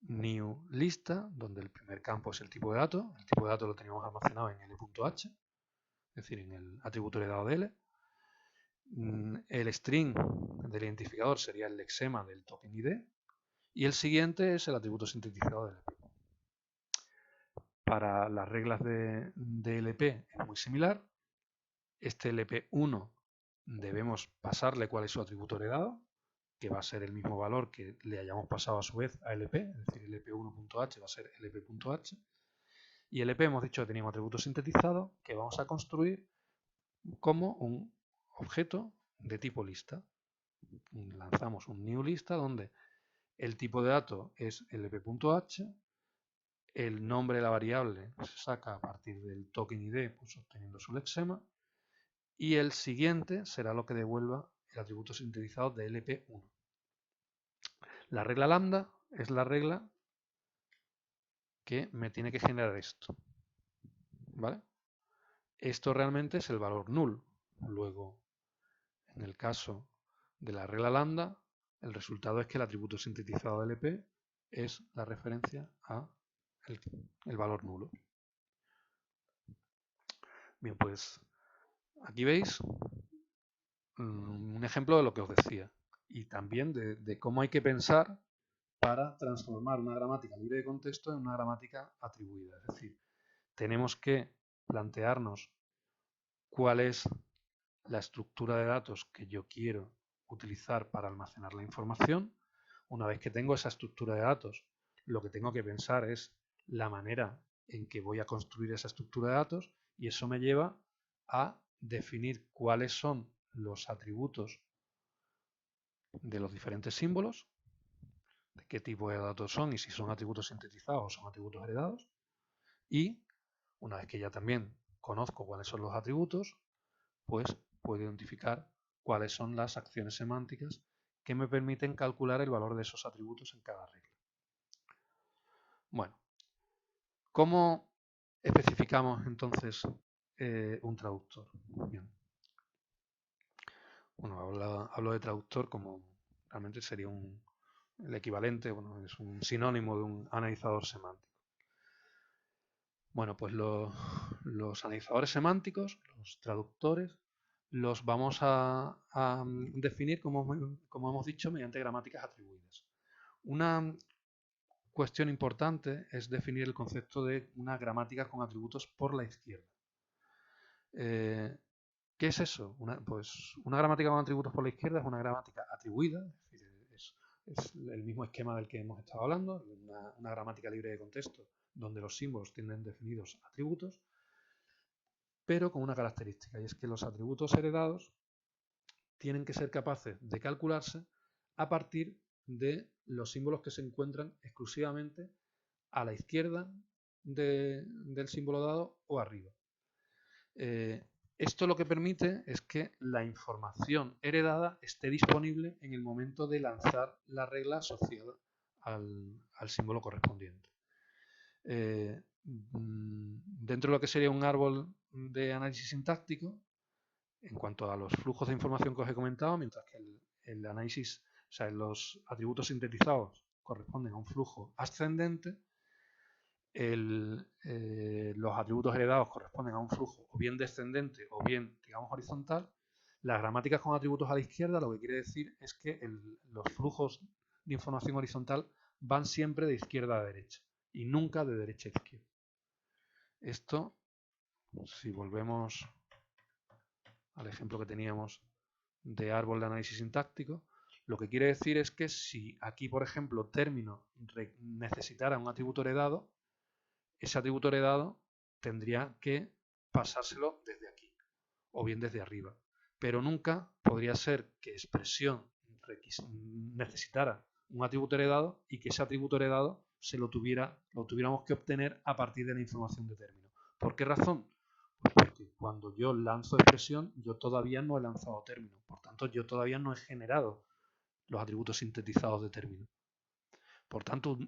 new lista, donde el primer campo es el tipo de dato. El tipo de dato lo teníamos almacenado en L.h, es decir, en el atributo heredado de L. El string del identificador sería el lexema del token ID. Y el siguiente es el atributo sintetizado de LP. Para las reglas de LP es muy similar. Este LP1 debemos pasarle cuál es su atributo heredado, que va a ser el mismo valor que le hayamos pasado a su vez a LP, es decir, LP1.h va a ser LP.h. Y LP hemos dicho que teníamos atributo sintetizado que vamos a construir como un objeto de tipo lista. Lanzamos un new lista donde el tipo de dato es lp.h, el nombre de la variable se saca a partir del token ID, pues obteniendo su lexema, y el siguiente será lo que devuelva el atributo sintetizado de lp1. La regla lambda es la regla que me tiene que generar esto, ¿vale? Esto realmente es el valor null. Luego, en el caso de la regla lambda, el resultado es que el atributo sintetizado del EP es la referencia a el valor nulo. Bien, pues aquí veis un ejemplo de lo que os decía y también de cómo hay que pensar para transformar una gramática libre de contexto en una gramática atribuida. Es decir, tenemos que plantearnos cuál es la estructura de datos que yo quiero utilizar para almacenar la información. Una vez que tengo esa estructura de datos, lo que tengo que pensar es la manera en que voy a construir esa estructura de datos y eso me lleva a definir cuáles son los atributos de los diferentes símbolos, de qué tipo de datos son y si son atributos sintetizados o son atributos heredados. Y una vez que ya también conozco cuáles son los atributos, pues puedo identificar cuáles son las acciones semánticas que me permiten calcular el valor de esos atributos en cada regla. Bueno, ¿cómo especificamos entonces un traductor? Bien. Bueno, hablo de traductor como realmente sería el equivalente, bueno, es un sinónimo de un analizador semántico. Bueno, pues los analizadores semánticos, los traductores, los vamos a definir, como hemos dicho, mediante gramáticas atribuidas. Una cuestión importante es definir el concepto de una gramática con atributos por la izquierda. ¿Qué es eso? Pues una gramática con atributos por la izquierda es una gramática atribuida, es el mismo esquema del que hemos estado hablando, una gramática libre de contexto donde los símbolos tienen definidos atributos, pero con una característica, y es que los atributos heredados tienen que ser capaces de calcularse a partir de los símbolos que se encuentran exclusivamente a la izquierda del símbolo dado o arriba. Esto lo que permite es que la información heredada esté disponible en el momento de lanzar la regla asociada al símbolo correspondiente. Dentro de lo que sería un árbol de análisis sintáctico, en cuanto a los flujos de información que os he comentado, mientras que el análisis, o sea, los atributos sintetizados corresponden a un flujo ascendente, los atributos heredados corresponden a un flujo o bien descendente o bien, digamos, horizontal. Las gramáticas con atributos a la izquierda lo que quiere decir es que los flujos de información horizontal van siempre de izquierda a derecha y nunca de derecha a izquierda. Esto, si volvemos al ejemplo que teníamos de árbol de análisis sintáctico, lo que quiere decir es que si aquí, por ejemplo, término necesitara un atributo heredado, ese atributo heredado tendría que pasárselo desde aquí o bien desde arriba. Pero nunca podría ser que expresión necesitara un atributo heredado y que ese atributo heredado lo tuviéramos que obtener a partir de la información de término. ¿Por qué razón? Pues porque cuando yo lanzo expresión, yo todavía no he lanzado término. Por tanto, yo todavía no he generado los atributos sintetizados de término. Por tanto,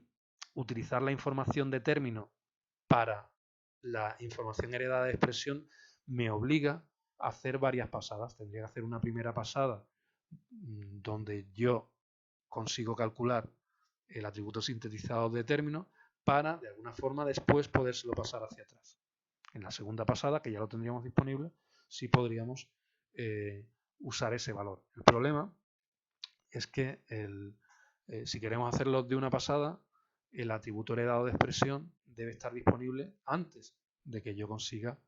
utilizar la información de término para la información heredada de expresión me obliga a hacer varias pasadas. Tendría que hacer una primera pasada donde yo consigo calcular el atributo sintetizado de término para, de alguna forma, después podérselo pasar hacia atrás. En la segunda pasada, que ya lo tendríamos disponible, sí podríamos usar ese valor. El problema es que si queremos hacerlo de una pasada, el atributo heredado de expresión debe estar disponible antes de que yo consiga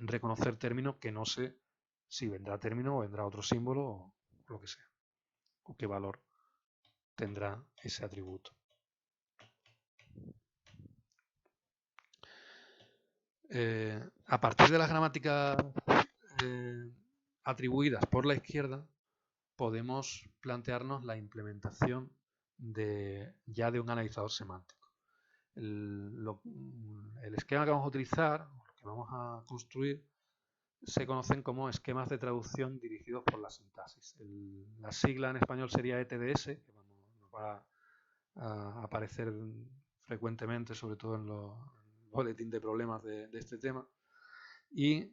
reconocer término, que no sé si vendrá término o vendrá otro símbolo o lo que sea, o qué valor tendrá ese atributo. A partir de las gramáticas atribuidas por la izquierda, podemos plantearnos la implementación ya de un analizador semántico. El esquema que vamos a utilizar, lo que vamos a construir, se conocen como esquemas de traducción dirigidos por la sintaxis. La sigla en español sería ETDS, que nos va a aparecer frecuentemente, sobre todo en los boletines de problemas de este tema. y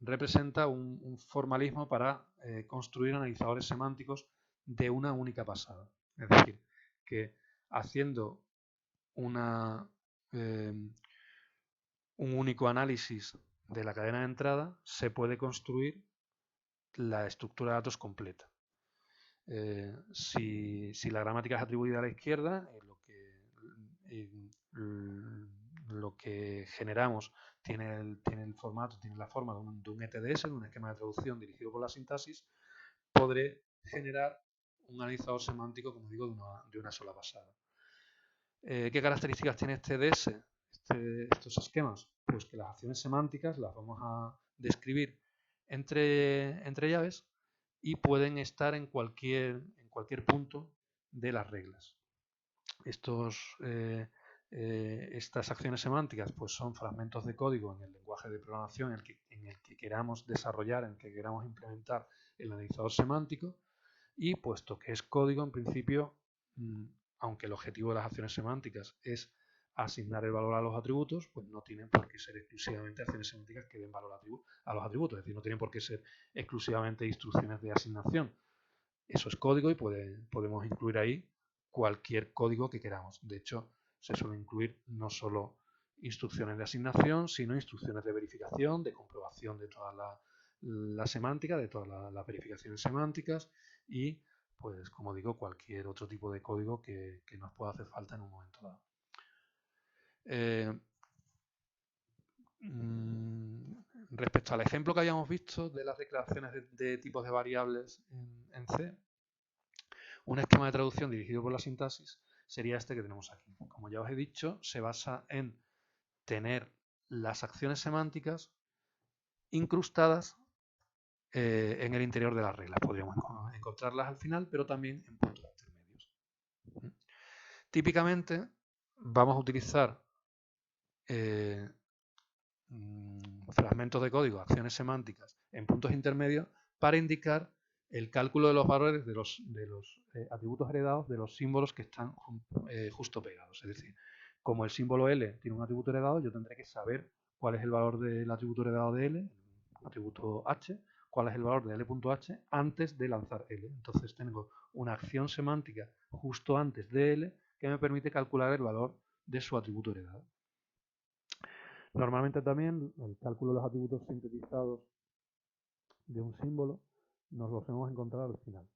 representa un formalismo para construir analizadores semánticos de una única pasada. Es decir, que haciendo un único análisis de la cadena de entrada se puede construir la estructura de datos completa. Si la gramática es atribuida a la izquierda, lo que generamos tiene el formato, tiene la forma de un ETDS, de un esquema de traducción dirigido por la sintaxis, podré generar un analizador semántico, como digo, de una sola pasada. ¿Qué características tiene este ETDS, estos esquemas? Pues que las acciones semánticas las vamos a describir entre llaves y pueden estar en cualquier punto de las reglas. Estas acciones semánticas pues son fragmentos de código en el lenguaje de programación en el que queramos desarrollar, en el que queramos implementar el analizador semántico, y puesto que es código, en principio, aunque el objetivo de las acciones semánticas es asignar el valor a los atributos, pues no tienen por qué ser exclusivamente acciones semánticas que den valor a los atributos, es decir, no tienen por qué ser exclusivamente instrucciones de asignación. Eso es código y podemos incluir ahí cualquier código que queramos. De hecho, se suele incluir no solo instrucciones de asignación, sino instrucciones de verificación, de comprobación de toda la semántica, de todas las verificaciones semánticas y, pues, como digo, cualquier otro tipo de código que nos pueda hacer falta en un momento dado. Respecto al ejemplo que habíamos visto de las declaraciones de tipos de variables en C, un esquema de traducción dirigido por la sintaxis sería este que tenemos aquí. Como ya os he dicho, se basa en tener las acciones semánticas incrustadas en el interior de las reglas. Podríamos encontrarlas al final, pero también en puntos intermedios. Típicamente vamos a utilizar fragmentos de código, acciones semánticas en puntos intermedios para indicar el cálculo de los valores de los atributos heredados de los símbolos que están justo pegados. Es decir, como el símbolo L tiene un atributo heredado, yo tendré que saber cuál es el valor del atributo heredado de L, el atributo H, cuál es el valor de L.H antes de lanzar L. Entonces tengo una acción semántica justo antes de L que me permite calcular el valor de su atributo heredado. Normalmente también el cálculo de los atributos sintetizados de un símbolo nos los hemos encontrado al final.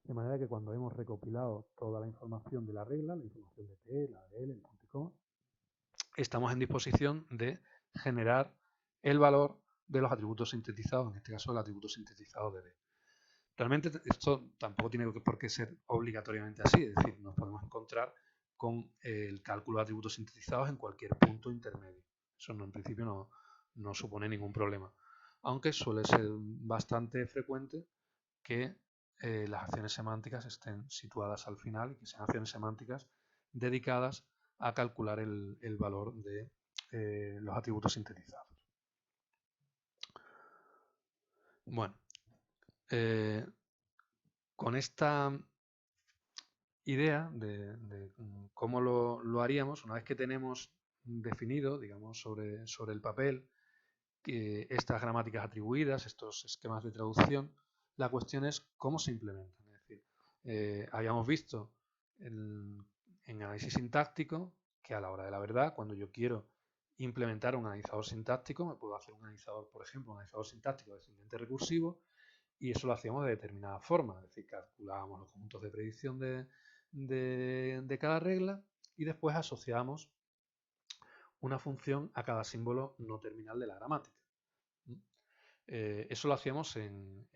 De manera que cuando hemos recopilado toda la información de la regla, la información de T, la de L, el punto y coma, estamos en disposición de generar el valor de los atributos sintetizados, en este caso el atributo sintetizado de D. Realmente esto tampoco tiene por qué ser obligatoriamente así, es decir, nos podemos encontrar con el cálculo de atributos sintetizados en cualquier punto intermedio. Eso en principio no supone ningún problema, aunque suele ser bastante frecuente que las acciones semánticas estén situadas al final y que sean acciones semánticas dedicadas a calcular el valor de los atributos sintetizados. Bueno, con esta idea de cómo lo haríamos, una vez que tenemos definido, digamos, sobre el papel estas gramáticas atribuidas, estos esquemas de traducción, la cuestión es cómo se implementan. Es decir, habíamos visto en análisis sintáctico que a la hora de la verdad, cuando yo quiero implementar un analizador sintáctico, me puedo hacer un analizador, por ejemplo, un analizador sintáctico descendente recursivo, y eso lo hacíamos de determinada forma, es decir, calculábamos los conjuntos de predicción de cada regla y después asociamos una función a cada símbolo no terminal de la gramática. Eso lo hacíamos en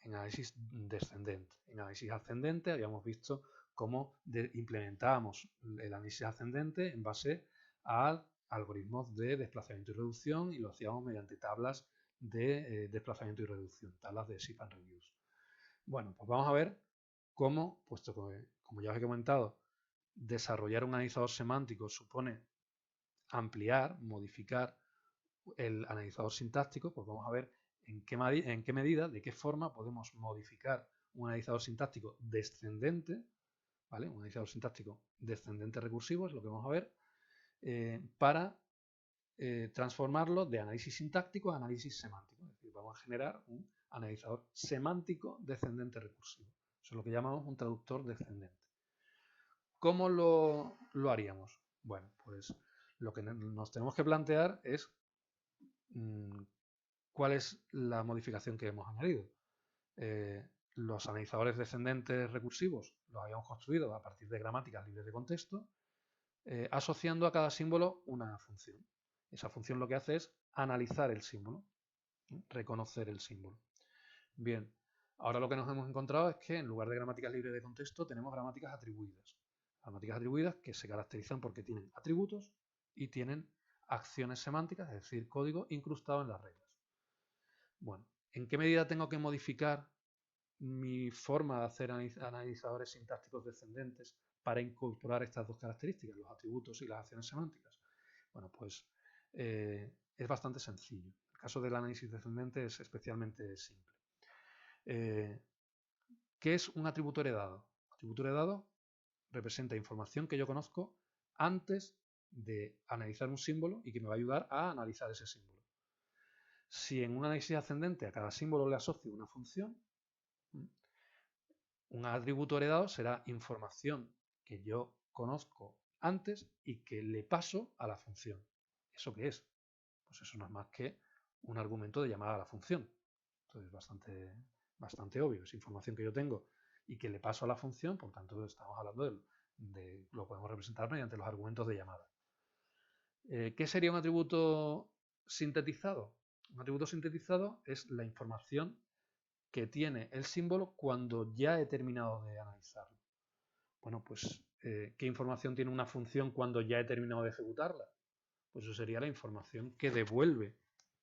análisis descendente. En análisis ascendente habíamos visto cómo implementábamos el análisis ascendente en base a algoritmos de desplazamiento y reducción y lo hacíamos mediante tablas de desplazamiento y reducción, tablas de Shift and Reduce. Bueno, pues vamos a ver cómo, puesto que, como ya os he comentado, desarrollar un analizador semántico supone ampliar, modificar el analizador sintáctico, pues vamos a ver en qué medida, de qué forma podemos modificar un analizador sintáctico descendente, ¿vale? Un analizador sintáctico descendente recursivo es lo que vamos a ver, para transformarlo de análisis sintáctico a análisis semántico. Es decir, vamos a generar un analizador semántico descendente recursivo. Eso es lo que llamamos un traductor descendente. ¿Cómo lo haríamos? Bueno, pues lo que nos tenemos que plantear es cuál es la modificación que hemos añadido. Los analizadores descendentes recursivos los habíamos construido a partir de gramáticas libres de contexto, asociando a cada símbolo una función. Esa función lo que hace es analizar el símbolo, reconocer el símbolo. Bien, ahora lo que nos hemos encontrado es que en lugar de gramáticas libres de contexto tenemos gramáticas atribuidas. Gramáticas atribuidas que se caracterizan porque tienen atributos y tienen acciones semánticas, es decir, código incrustado en las reglas. Bueno, ¿en qué medida tengo que modificar mi forma de hacer analizadores sintácticos descendentes para incorporar estas dos características, los atributos y las acciones semánticas? Bueno, pues es bastante sencillo. El caso del análisis descendente es especialmente simple. ¿Qué es un atributo heredado? Un atributo heredado representa información que yo conozco antes de analizar un símbolo y que me va a ayudar a analizar ese símbolo. Si en un análisis ascendente a cada símbolo le asocio una función, un atributo heredado será información que yo conozco antes y que le paso a la función. ¿Eso qué es? Pues eso no es más que un argumento de llamada a la función. Entonces es bastante obvio. Es información que yo tengo y que le paso a la función, por tanto estamos hablando de lo podemos representar mediante los argumentos de llamada. ¿Qué sería un atributo sintetizado? Un atributo sintetizado es la información que tiene el símbolo cuando ya he terminado de analizarlo. Bueno, pues, ¿qué información tiene una función cuando ya he terminado de ejecutarla? Pues eso sería la información que devuelve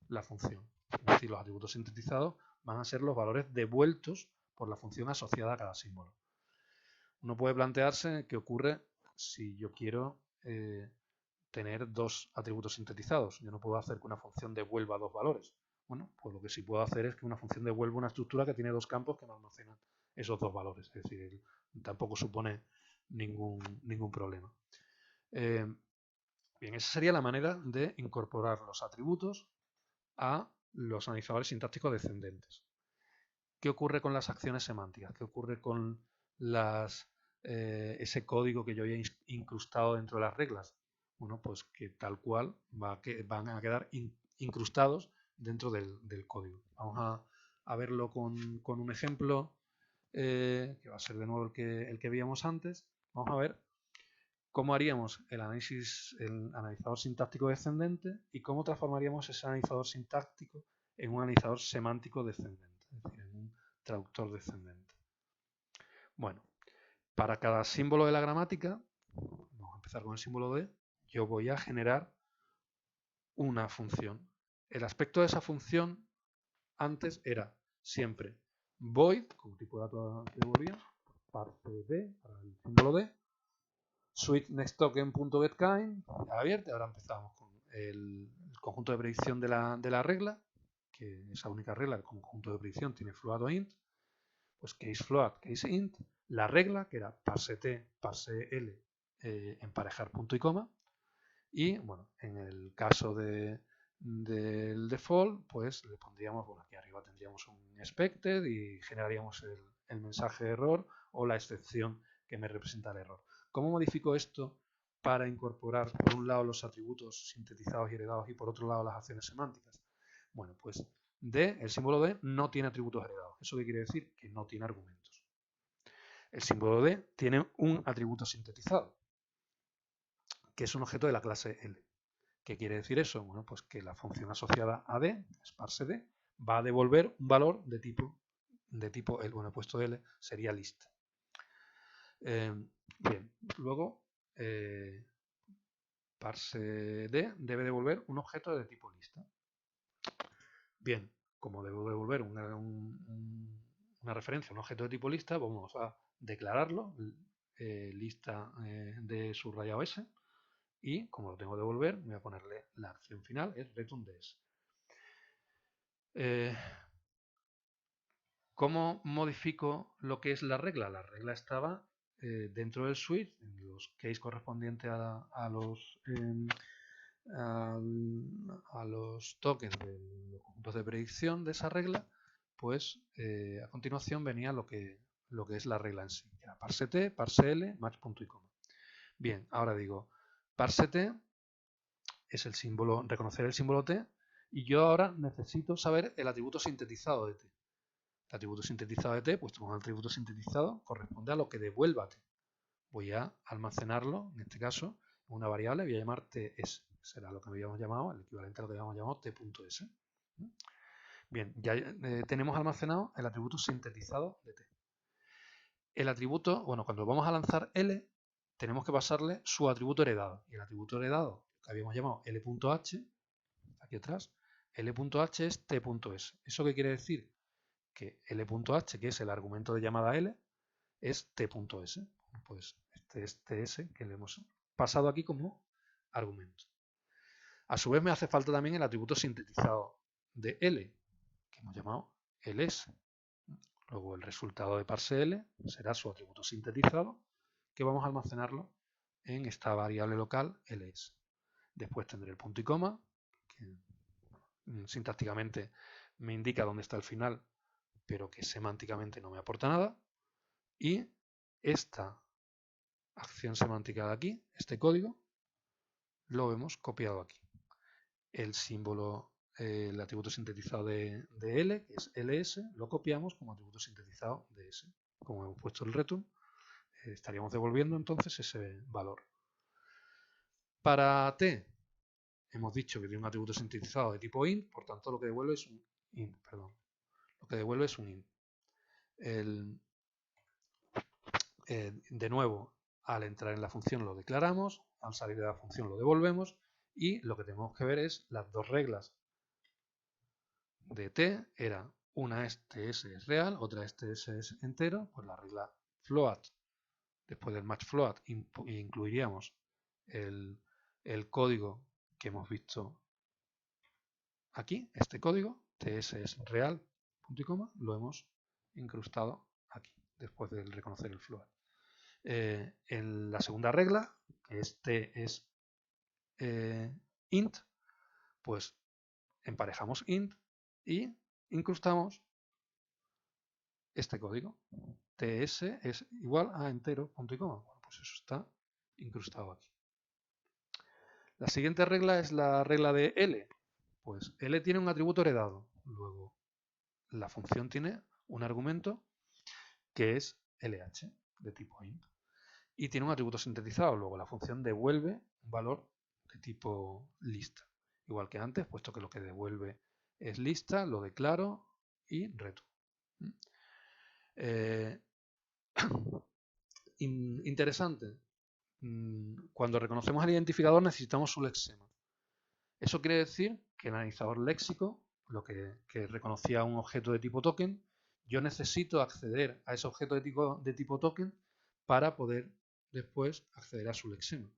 la función. Es decir, los atributos sintetizados van a ser los valores devueltos por la función asociada a cada símbolo. Uno puede plantearse qué ocurre si yo quiero tener dos atributos sintetizados. Yo no puedo hacer que una función devuelva dos valores. Bueno, pues lo que sí puedo hacer es que una función devuelva una estructura que tiene dos campos que no almacenan esos dos valores. Es decir, tampoco supone ningún problema. Bien, esa sería la manera de incorporar los atributos a los analizadores sintácticos descendentes. ¿Qué ocurre con las acciones semánticas? ¿Qué ocurre con ese código que yo había incrustado dentro de las reglas? Bueno, pues que tal cual van a quedar incrustados dentro del código. Vamos a verlo con un ejemplo que va a ser de nuevo el que veíamos antes. Vamos a ver cómo haríamos el analizador sintáctico descendente y cómo transformaríamos ese analizador sintáctico en un analizador semántico descendente, es decir, en un traductor descendente. Bueno, para cada símbolo de la gramática, vamos a empezar con el símbolo D, yo voy a generar una función. El aspecto de esa función antes era siempre void, como tipo de dato de categoría, parse D, para el símbolo D, SwitchNextToken.getKind abierta. Ahora empezamos con el conjunto de predicción de la regla, que esa única regla, el conjunto de predicción, tiene float o int. Pues case float, case int, la regla, que era parse t, parse l, emparejar punto y coma. Y bueno, en el caso del default, pues le pondríamos, bueno, aquí arriba tendríamos un expected y generaríamos el mensaje de error o la excepción que me representa el error. ¿Cómo modifico esto para incorporar por un lado los atributos sintetizados y heredados y por otro lado las acciones semánticas? Bueno, pues el símbolo D no tiene atributos heredados. ¿Eso qué quiere decir? Que no tiene argumentos. El símbolo D tiene un atributo sintetizado, que es un objeto de la clase L. ¿Qué quiere decir eso? Bueno, pues que la función asociada a D, parse D, va a devolver un valor de tipo L. Bueno, he puesto L, sería list. Bien, luego parse D debe devolver un objeto de tipo lista. Bien, como debo devolver una referencia a un objeto de tipo lista, vamos a declararlo, lista de subrayado S, y como lo tengo que devolver, voy a ponerle la acción final, es returnDS. ¿Cómo modifico lo que es la regla? La regla estaba dentro del switch, en los case correspondientes a los a los tokens de los conjuntos de predicción de esa regla, pues a continuación venía lo que es la regla en sí, que era parse t, parse l, match punto y coma. Bien, ahora digo, parse t es el símbolo, reconocer el símbolo t, y yo ahora necesito saber el atributo sintetizado de t. El atributo sintetizado de t, pues tenemos el atributo sintetizado, corresponde a lo que devuelva t. Voy a almacenarlo, en este caso, en una variable, voy a llamar ts. Será lo que habíamos llamado, el equivalente a lo que habíamos llamado t.s. Bien, ya tenemos almacenado el atributo sintetizado de t. El atributo, bueno, cuando vamos a lanzar L, tenemos que pasarle su atributo heredado. Y el atributo heredado, que habíamos llamado L.h, aquí atrás, L.h es t.s. ¿Eso qué quiere decir? Que L.h, que es el argumento de llamada L, es t.s. Pues este es ts que le hemos pasado aquí como argumento. A su vez me hace falta también el atributo sintetizado de L, que hemos llamado ls. Luego el resultado de parse L será su atributo sintetizado, que vamos a almacenarlo en esta variable local ls. Después tendré el punto y coma, que sintácticamente me indica dónde está el final, pero que semánticamente no me aporta nada. Y esta acción semántica de aquí, este código, lo hemos copiado aquí. El símbolo, el atributo sintetizado de L, que es ls, lo copiamos como atributo sintetizado de S. Como hemos puesto el return, estaríamos devolviendo entonces ese valor. Para t, hemos dicho que tiene un atributo sintetizado de tipo int, por tanto lo que devuelve es un int. Lo que devuelve es un int. De nuevo, al entrar en la función lo declaramos, al salir de la función lo devolvemos, y lo que tenemos que ver es las dos reglas de t. Una es ts es real, otra es ts es entero. Pues la regla float, después del match float, incluiríamos el código que hemos visto aquí, este código, ts es real, punto y coma, lo hemos incrustado aquí, después de reconocer el float. En la segunda regla, que es t es int, pues emparejamos int y incrustamos este código. ts es igual a entero, punto y coma. Bueno, pues eso está incrustado aquí. La siguiente regla es la regla de L. Pues L tiene un atributo heredado. Luego, la función tiene un argumento que es LH, de tipo int. Y tiene un atributo sintetizado. Luego, la función devuelve un valor de tipo lista. Igual que antes, puesto que lo que devuelve es lista, lo declaro y return. Interesante. Cuando reconocemos el identificador necesitamos su lexema. Eso quiere decir que el analizador léxico, lo que reconocía un objeto de tipo token, yo necesito acceder a ese objeto de tipo token para poder después acceder a su lexema.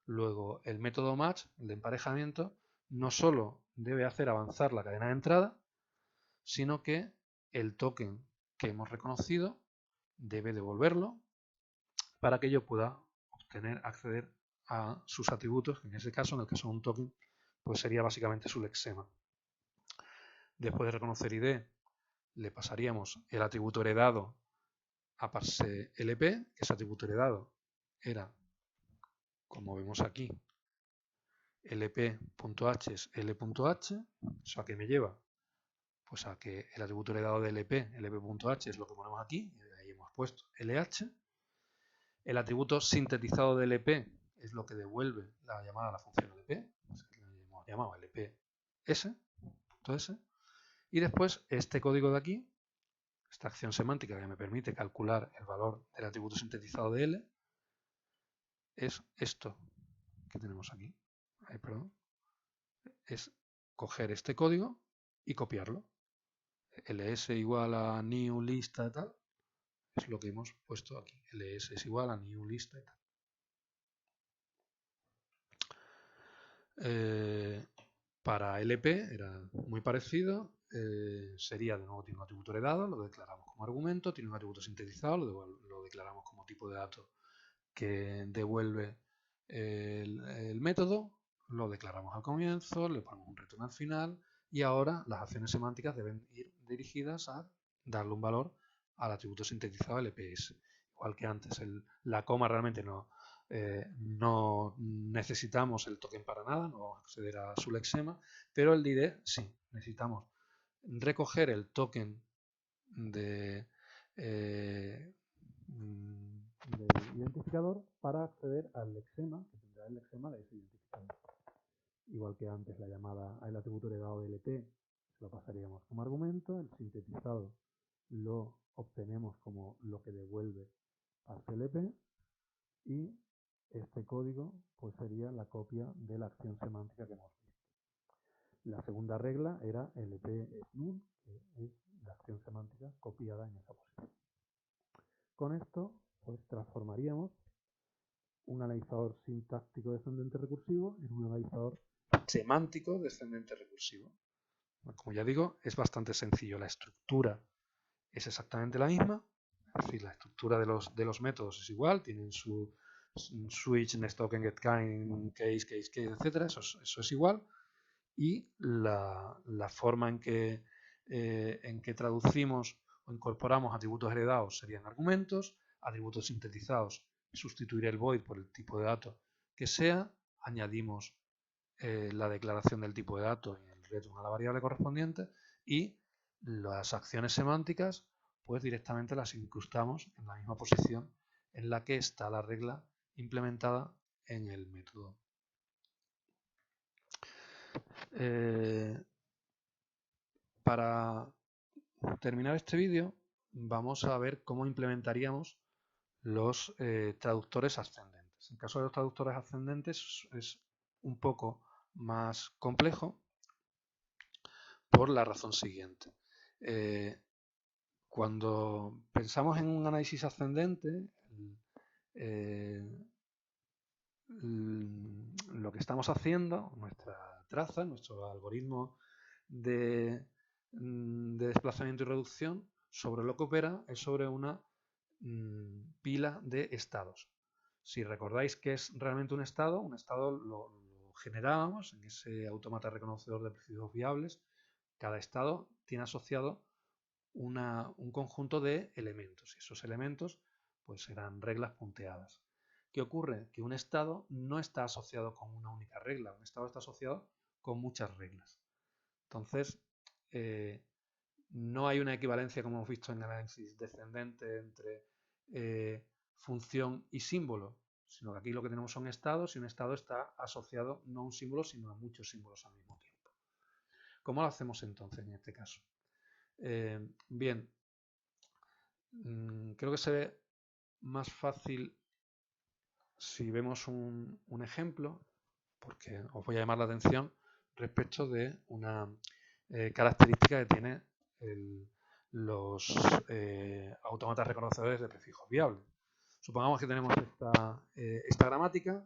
Luego, el método match, el de emparejamiento, no solo debe hacer avanzar la cadena de entrada, sino que el token que hemos reconocido debe devolverlo para que yo pueda acceder a sus atributos, que en ese caso, en el caso de un token, pues sería básicamente su lexema. Después de reconocer ID, le pasaríamos el atributo heredado a parse LP, que ese atributo heredado era, como vemos aquí, lp.h es l.h. ¿Eso a qué me lleva? Pues a que el atributo heredado de lp.h es lo que ponemos aquí, y ahí hemos puesto lh. El atributo sintetizado de lp es lo que devuelve la llamada a la función lp, que hemos llamado lps.s. Y después este código de aquí, esta acción semántica que me permite calcular el valor del atributo sintetizado de L, es esto que tenemos aquí. Es coger este código y copiarlo. ls igual a new lista y tal, es lo que hemos puesto aquí. ls es igual a new lista y tal. Para LP era muy parecido. Sería, de nuevo, tiene un atributo heredado, lo declaramos como argumento, tiene un atributo sintetizado, lo declaramos como tipo de dato que devuelve el método, lo declaramos al comienzo, le ponemos un return al final y ahora las acciones semánticas deben ir dirigidas a darle un valor al atributo sintetizado LPS. Igual que antes, la coma realmente no necesitamos el token para nada, no vamos a acceder a su lexema, pero el DID sí, necesitamos recoger el token del identificador para acceder al lexema, que tendrá el lexema de ese identificador. Igual que antes la llamada al atributo heredado de LP, se lo pasaríamos como argumento, el sintetizado lo obtenemos como lo que devuelve a CLP y este código pues sería la copia de la acción semántica que hemos visto. La segunda regla era LP es null, que es la acción semántica copiada en esa posición. Con esto pues transformaríamos un analizador sintáctico descendente recursivo en un analizador semántico descendente recursivo. Como ya digo, es bastante sencillo. La estructura es exactamente la misma, es decir, la estructura de los métodos es igual, tienen su switch, next token, get kind, case, etc. Eso es igual. Y la forma en que traducimos o incorporamos atributos heredados serían argumentos, atributos sintetizados, sustituir el void por el tipo de dato que sea, añadimos la declaración del tipo de dato en el return a la variable correspondiente y las acciones semánticas pues directamente las incrustamos en la misma posición en la que está la regla implementada en el método. Para terminar este vídeo vamos a ver cómo implementaríamos los traductores ascendentes. En el caso de los traductores ascendentes es un poco más complejo por la razón siguiente. Cuando pensamos en un análisis ascendente, lo que estamos haciendo, nuestra traza, nuestro algoritmo de desplazamiento y reducción, sobre lo que opera es sobre una pila de estados. Si recordáis que es realmente un estado lo generábamos en ese autómata reconocedor de prefijos viables. Cada estado tiene asociado un conjunto de elementos y esos elementos pues serán reglas punteadas. ¿Qué ocurre? Que un estado no está asociado con una única regla, un estado está asociado con muchas reglas. Entonces, no hay una equivalencia, como hemos visto en el análisis descendente, entre función y símbolo, sino que aquí lo que tenemos son estados y un estado está asociado no a un símbolo, sino a muchos símbolos al mismo tiempo. ¿Cómo lo hacemos entonces en este caso? Bien, creo que se ve más fácil si vemos un ejemplo, porque os voy a llamar la atención respecto de una característica que tiene los autómatas reconocedores de prefijos viables. Supongamos que tenemos esta gramática,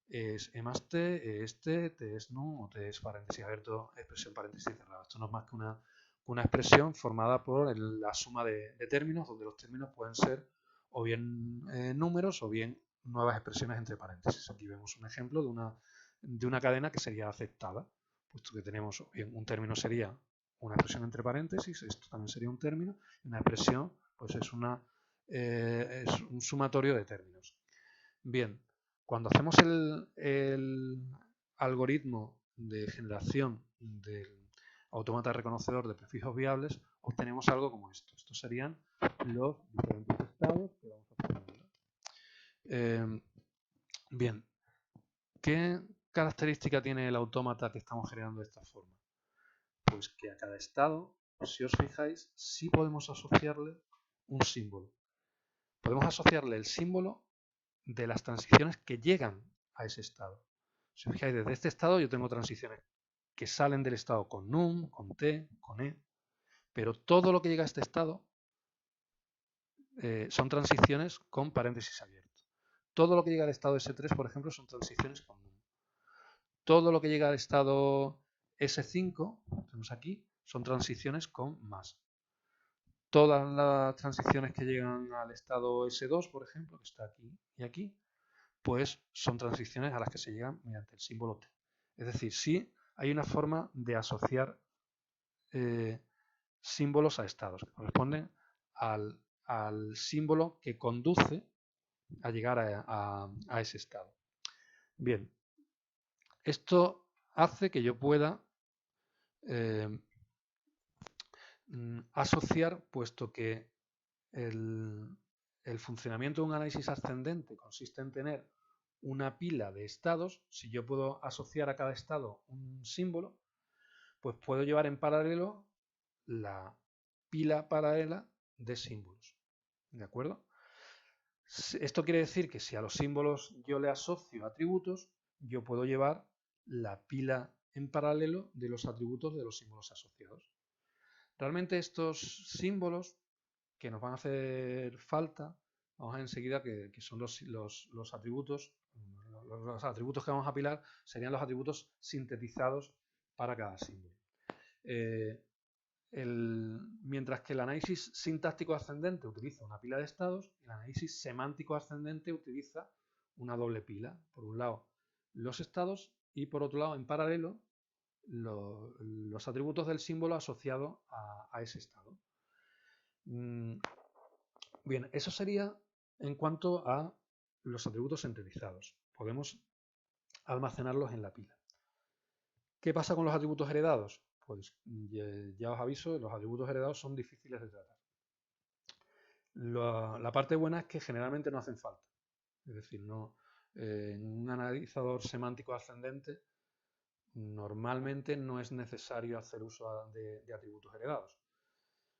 es E más T, es T es NU o T es paréntesis abierto, expresión paréntesis cerrado. Esto no es más que una expresión formada por la suma de términos, donde los términos pueden ser o bien números o bien nuevas expresiones entre paréntesis. Aquí vemos un ejemplo de una cadena que sería aceptada, puesto que tenemos bien, un término sería una expresión entre paréntesis, esto también sería un término, y una expresión pues es un sumatorio de términos. Bien, cuando hacemos el algoritmo de generación del autómata reconocedor de prefijos viables, obtenemos algo como esto. Estos serían los diferentes estados que vamos obteniendo. Bien, ¿qué característica tiene el autómata que estamos generando de esta forma? Pues que a cada estado, si os fijáis, sí podemos asociarle un símbolo. Podemos asociarle el símbolo de las transiciones que llegan a ese estado. Si os fijáis, desde este estado yo tengo transiciones que salen del estado con num, con t, con e, pero todo lo que llega a este estado son transiciones con paréntesis abiertos. Todo lo que llega al estado S3, por ejemplo, son transiciones con num. Todo lo que llega al estado S5, tenemos aquí, son transiciones con más. Todas las transiciones que llegan al estado S2, por ejemplo, que está aquí y aquí, pues son transiciones a las que se llegan mediante el símbolo T. Es decir, sí hay una forma de asociar símbolos a estados, que corresponden al símbolo que conduce a llegar a ese estado. Bien, esto hace que yo pueda asociar, puesto que el funcionamiento de un análisis ascendente consiste en tener una pila de estados. Si yo puedo asociar a cada estado un símbolo, pues puedo llevar en paralelo la pila paralela de símbolos. ¿De acuerdo? Esto quiere decir que si a los símbolos yo le asocio atributos, yo puedo llevar la pila en paralelo de los atributos de los símbolos asociados. Realmente estos símbolos que nos van a hacer falta, vamos a ver enseguida que son los atributos. Los atributos que vamos a apilar serían los atributos sintetizados para cada símbolo. Mientras que el análisis sintáctico ascendente utiliza una pila de estados, el análisis semántico ascendente utiliza una doble pila. Por un lado, los estados y por otro lado, en paralelo, los atributos del símbolo asociado a ese estado. Bien, eso sería en cuanto a los atributos sintetizados. Podemos almacenarlos en la pila. ¿Qué pasa con los atributos heredados? Pues ya os aviso, los atributos heredados son difíciles de tratar. La parte buena es que generalmente no hacen falta. Es decir, en un analizador semántico ascendente normalmente no es necesario hacer uso de atributos heredados.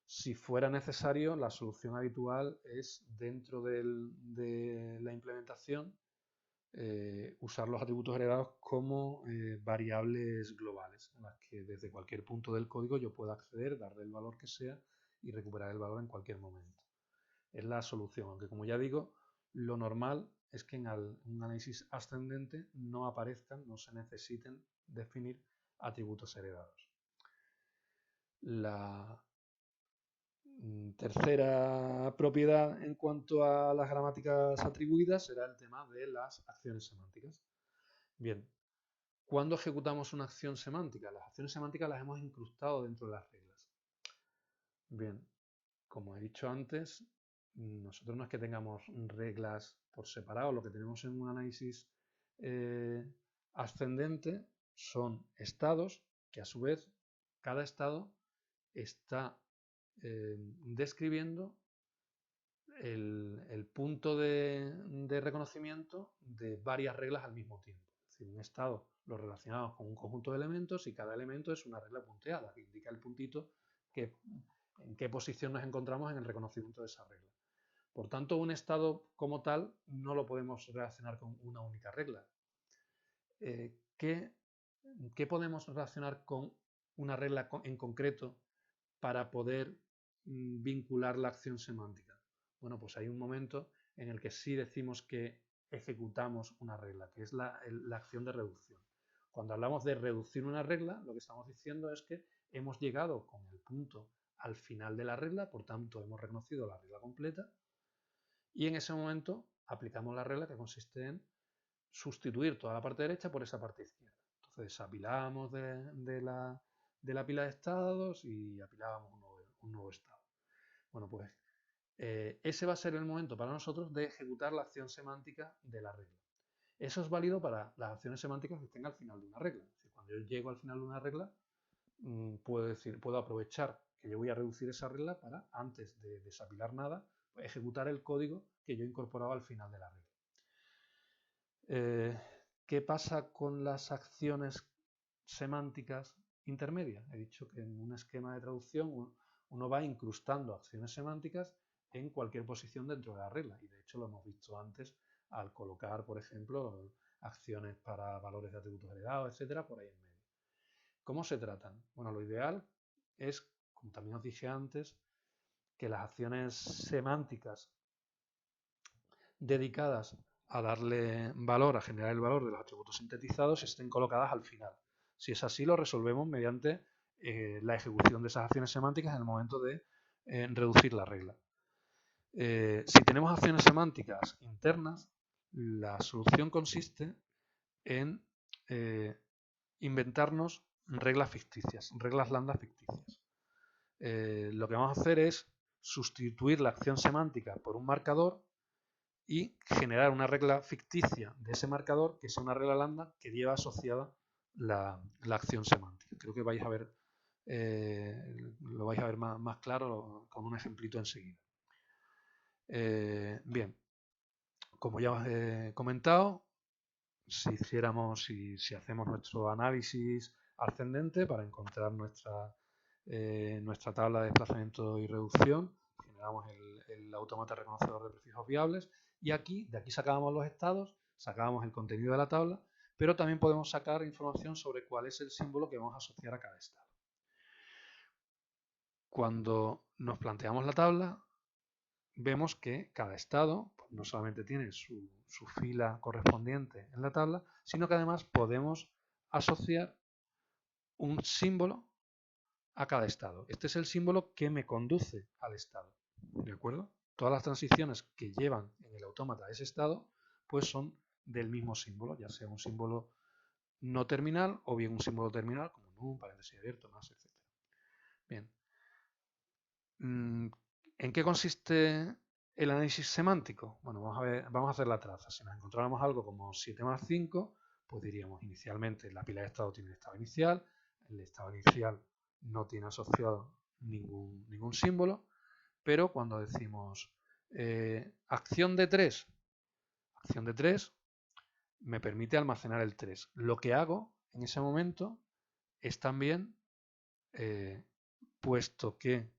Si fuera necesario, la solución habitual es, dentro de la implementación, usar los atributos heredados como variables globales, en las que desde cualquier punto del código yo pueda acceder, darle el valor que sea y recuperar el valor en cualquier momento. Es la solución, aunque como ya digo, lo normal es que en un análisis ascendente no aparezcan, no se necesiten definir atributos heredados. La tercera propiedad en cuanto a las gramáticas atribuidas será el tema de las acciones semánticas. Bien, ¿cuándo ejecutamos una acción semántica? Las acciones semánticas las hemos incrustado dentro de las reglas. Bien, como he dicho antes, nosotros no es que tengamos reglas por separado, lo que tenemos en un análisis ascendente son estados que a su vez cada estado está describiendo el punto de reconocimiento de varias reglas al mismo tiempo. Es decir, un estado lo relacionamos con un conjunto de elementos y cada elemento es una regla punteada que indica el puntito en qué posición nos encontramos en el reconocimiento de esa regla. Por tanto, un estado como tal no lo podemos relacionar con una única regla. ¿Qué podemos relacionar con una regla en concreto para poder vincular la acción semántica? Bueno, pues hay un momento en el que sí decimos que ejecutamos una regla, que es la acción de reducción. Cuando hablamos de reducir una regla, lo que estamos diciendo es que hemos llegado con el punto al final de la regla, por tanto hemos reconocido la regla completa y en ese momento aplicamos la regla que consiste en sustituir toda la parte derecha por esa parte izquierda. Entonces apilamos de la pila de estados y apilábamos un nuevo estado. Bueno, pues ese va a ser el momento para nosotros de ejecutar la acción semántica de la regla. Eso es válido para las acciones semánticas que estén al final de una regla. Es decir, cuando yo llego al final de una regla, puedo aprovechar que yo voy a reducir esa regla para, antes de desapilar nada, pues ejecutar el código que yo incorporaba al final de la regla. ¿Qué pasa con las acciones semánticas intermedias? He dicho que en un esquema de traducción uno va incrustando acciones semánticas en cualquier posición dentro de la regla. Y de hecho lo hemos visto antes al colocar, por ejemplo, acciones para valores de atributos heredados, etcétera, por ahí en medio. ¿Cómo se tratan? Bueno, lo ideal es, como también os dije antes, que las acciones semánticas dedicadas a darle valor, a generar el valor de los atributos sintetizados, estén colocadas al final. Si es así, lo resolvemos mediante la ejecución de esas acciones semánticas en el momento de reducir la regla. Si tenemos acciones semánticas internas, la solución consiste en inventarnos reglas ficticias, reglas lambda ficticias. Lo que vamos a hacer es sustituir la acción semántica por un marcador y generar una regla ficticia de ese marcador que sea una regla lambda que lleva asociada la acción semántica. Creo que vais a ver, lo vais a ver más claro con un ejemplito enseguida. Bien, como ya os he comentado, si hacemos nuestro análisis ascendente para encontrar nuestra tabla de desplazamiento y reducción, generamos el autómata reconocedor de prefijos viables y de aquí sacábamos los estados, sacábamos el contenido de la tabla, pero también podemos sacar información sobre cuál es el símbolo que vamos a asociar a cada estado. Cuando nos planteamos la tabla, vemos que cada estado pues, no solamente tiene su fila correspondiente en la tabla, sino que además podemos asociar un símbolo a cada estado. Este es el símbolo que me conduce al estado. ¿De acuerdo? Todas las transiciones que llevan en el autómata a ese estado, pues son del mismo símbolo, ya sea un símbolo no terminal o bien un símbolo terminal, como num, paréntesis abierto, más, etc. Bien. ¿En qué consiste el análisis semántico? Bueno, vamos a hacer la traza. Si nos encontráramos algo como 7 más 5, pues diríamos inicialmente la pila de estado tiene el estado inicial, el estado inicial no tiene asociado ningún símbolo, pero cuando decimos acción de 3 me permite almacenar el 3. Lo que hago en ese momento es también, puesto que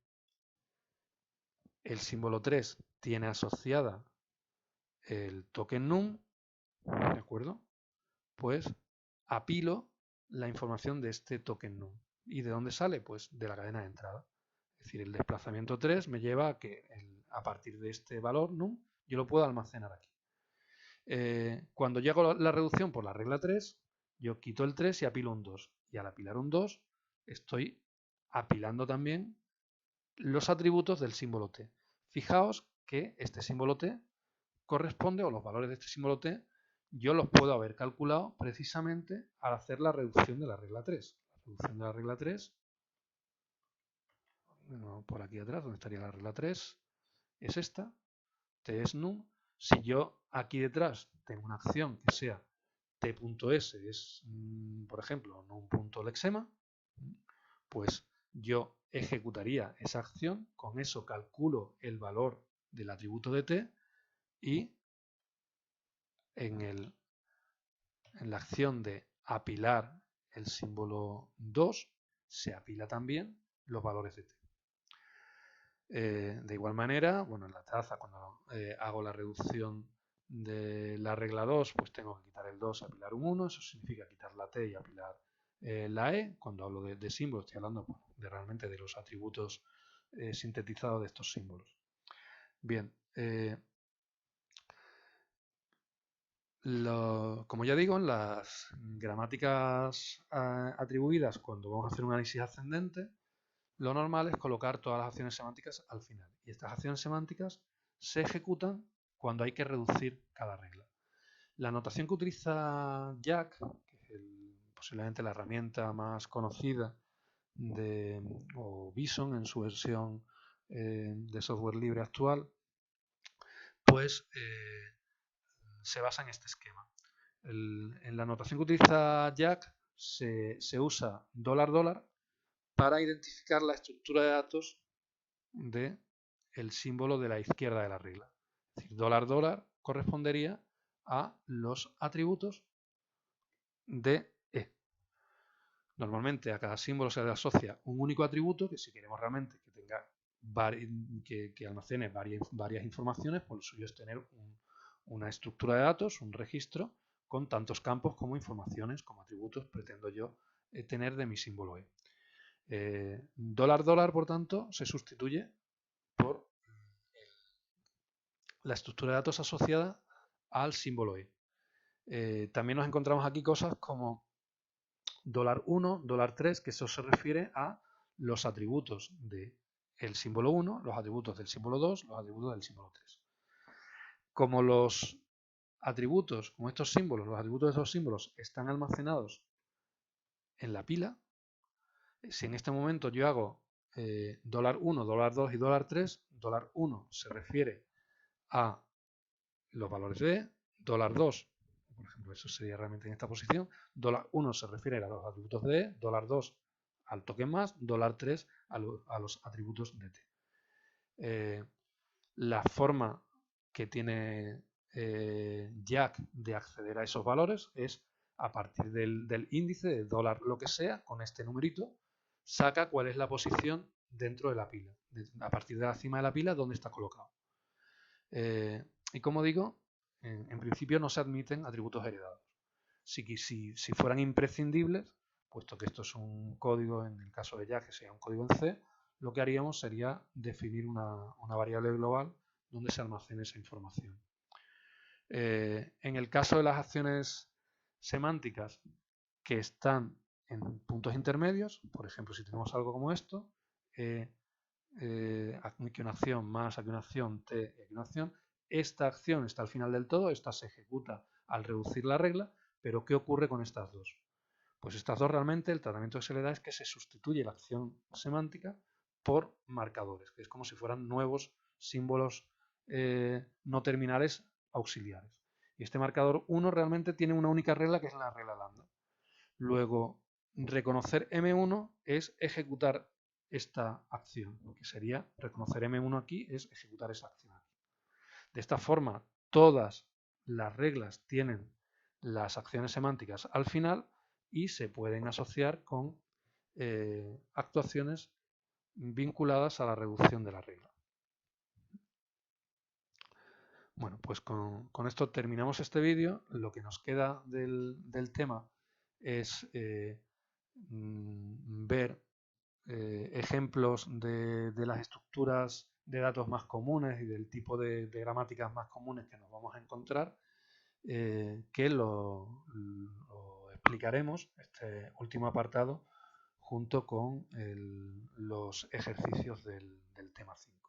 el símbolo 3 tiene asociada el token num, ¿de acuerdo? Pues apilo la información de este token num. ¿Y de dónde sale? Pues de la cadena de entrada. Es decir, el desplazamiento 3 me lleva a que a partir de este valor num yo lo puedo almacenar aquí. Cuando yo hago la reducción por la regla 3, yo quito el 3 y apilo un 2. Y al apilar un 2 estoy apilando también los atributos del símbolo t. Fijaos que este símbolo t corresponde, o los valores de este símbolo t, yo los puedo haber calculado precisamente al hacer la reducción de la regla 3. La reducción de la regla 3, bueno, por aquí atrás, donde estaría la regla 3, es esta, t es num. Si yo aquí detrás tengo una acción que sea t.s, es, por ejemplo, num.lexema, pues yo ejecutaría esa acción, con eso calculo el valor del atributo de t y en la acción de apilar el símbolo 2 se apila también los valores de t. De igual manera, bueno, en la traza cuando hago la reducción de la regla 2, pues tengo que quitar el 2 y apilar un 1, eso significa quitar la t y apilar la e. Cuando hablo de símbolos estoy hablando realmente de los atributos sintetizados de estos símbolos. Bien, como ya digo, en las gramáticas atribuidas, cuando vamos a hacer un análisis ascendente, lo normal es colocar todas las acciones semánticas al final. Y estas acciones semánticas se ejecutan cuando hay que reducir cada regla. La notación que utiliza Jack, que es posiblemente la herramienta más conocida o Bison en su versión de software libre actual, pues se basa en este esquema. En la notación que utiliza Jack se usa $$ para identificar la estructura de datos del símbolo de la izquierda de la regla. Es decir, $$ correspondería a los atributos de E. Normalmente a cada símbolo se le asocia un único atributo que si queremos realmente que tenga que almacene varias informaciones, pues lo suyo es tener una estructura de datos, un registro con tantos campos como informaciones, como atributos pretendo yo tener de mi símbolo E. $$, por tanto, se sustituye por la estructura de datos asociada al símbolo E. También nos encontramos aquí cosas como $1, $3, que eso se refiere a los atributos del símbolo 1, los atributos del símbolo 2, los atributos del símbolo 3. Como los atributos, como estos símbolos, los atributos de esos símbolos están almacenados en la pila, si en este momento yo hago $1, $2 y $3, $1 se refiere a los valores de, $2, por ejemplo, eso sería realmente en esta posición, $1 se refiere a los atributos de, $2 al token más, $3 a los atributos de t. La forma que tiene Jack de acceder a esos valores es a partir del índice de dólar lo que sea, con este numerito, saca cuál es la posición dentro de la pila, a partir de la cima de la pila donde está colocado. Y como digo, en principio no se admiten atributos heredados. Si fueran imprescindibles, puesto que esto es un código, en el caso de Jack, que sea un código en C, lo que haríamos sería definir una variable global donde se almacene esa información. En el caso de las acciones semánticas que están en puntos intermedios, por ejemplo, si tenemos algo como esto, que una acción más, aquí una acción, t, y aquí una acción, esta acción está al final del todo, esta se ejecuta al reducir la regla, pero ¿qué ocurre con estas dos? Pues estas dos realmente el tratamiento que se le da es que se sustituye la acción semántica por marcadores, que es como si fueran nuevos símbolos no terminales auxiliares. Y este marcador 1 realmente tiene una única regla, que es la regla lambda. Luego, reconocer M1 es ejecutar esta acción, que sería reconocer M1 aquí, es ejecutar esa acción. De esta forma, todas las reglas tienen las acciones semánticas al final y se pueden asociar con actuaciones vinculadas a la reducción de la regla. Bueno, pues con esto terminamos este vídeo. Lo que nos queda del tema es ver ejemplos de las estructuras de datos más comunes y del tipo de gramáticas más comunes que nos vamos a encontrar, que lo explicaremos, este último apartado, junto con los ejercicios del tema 5.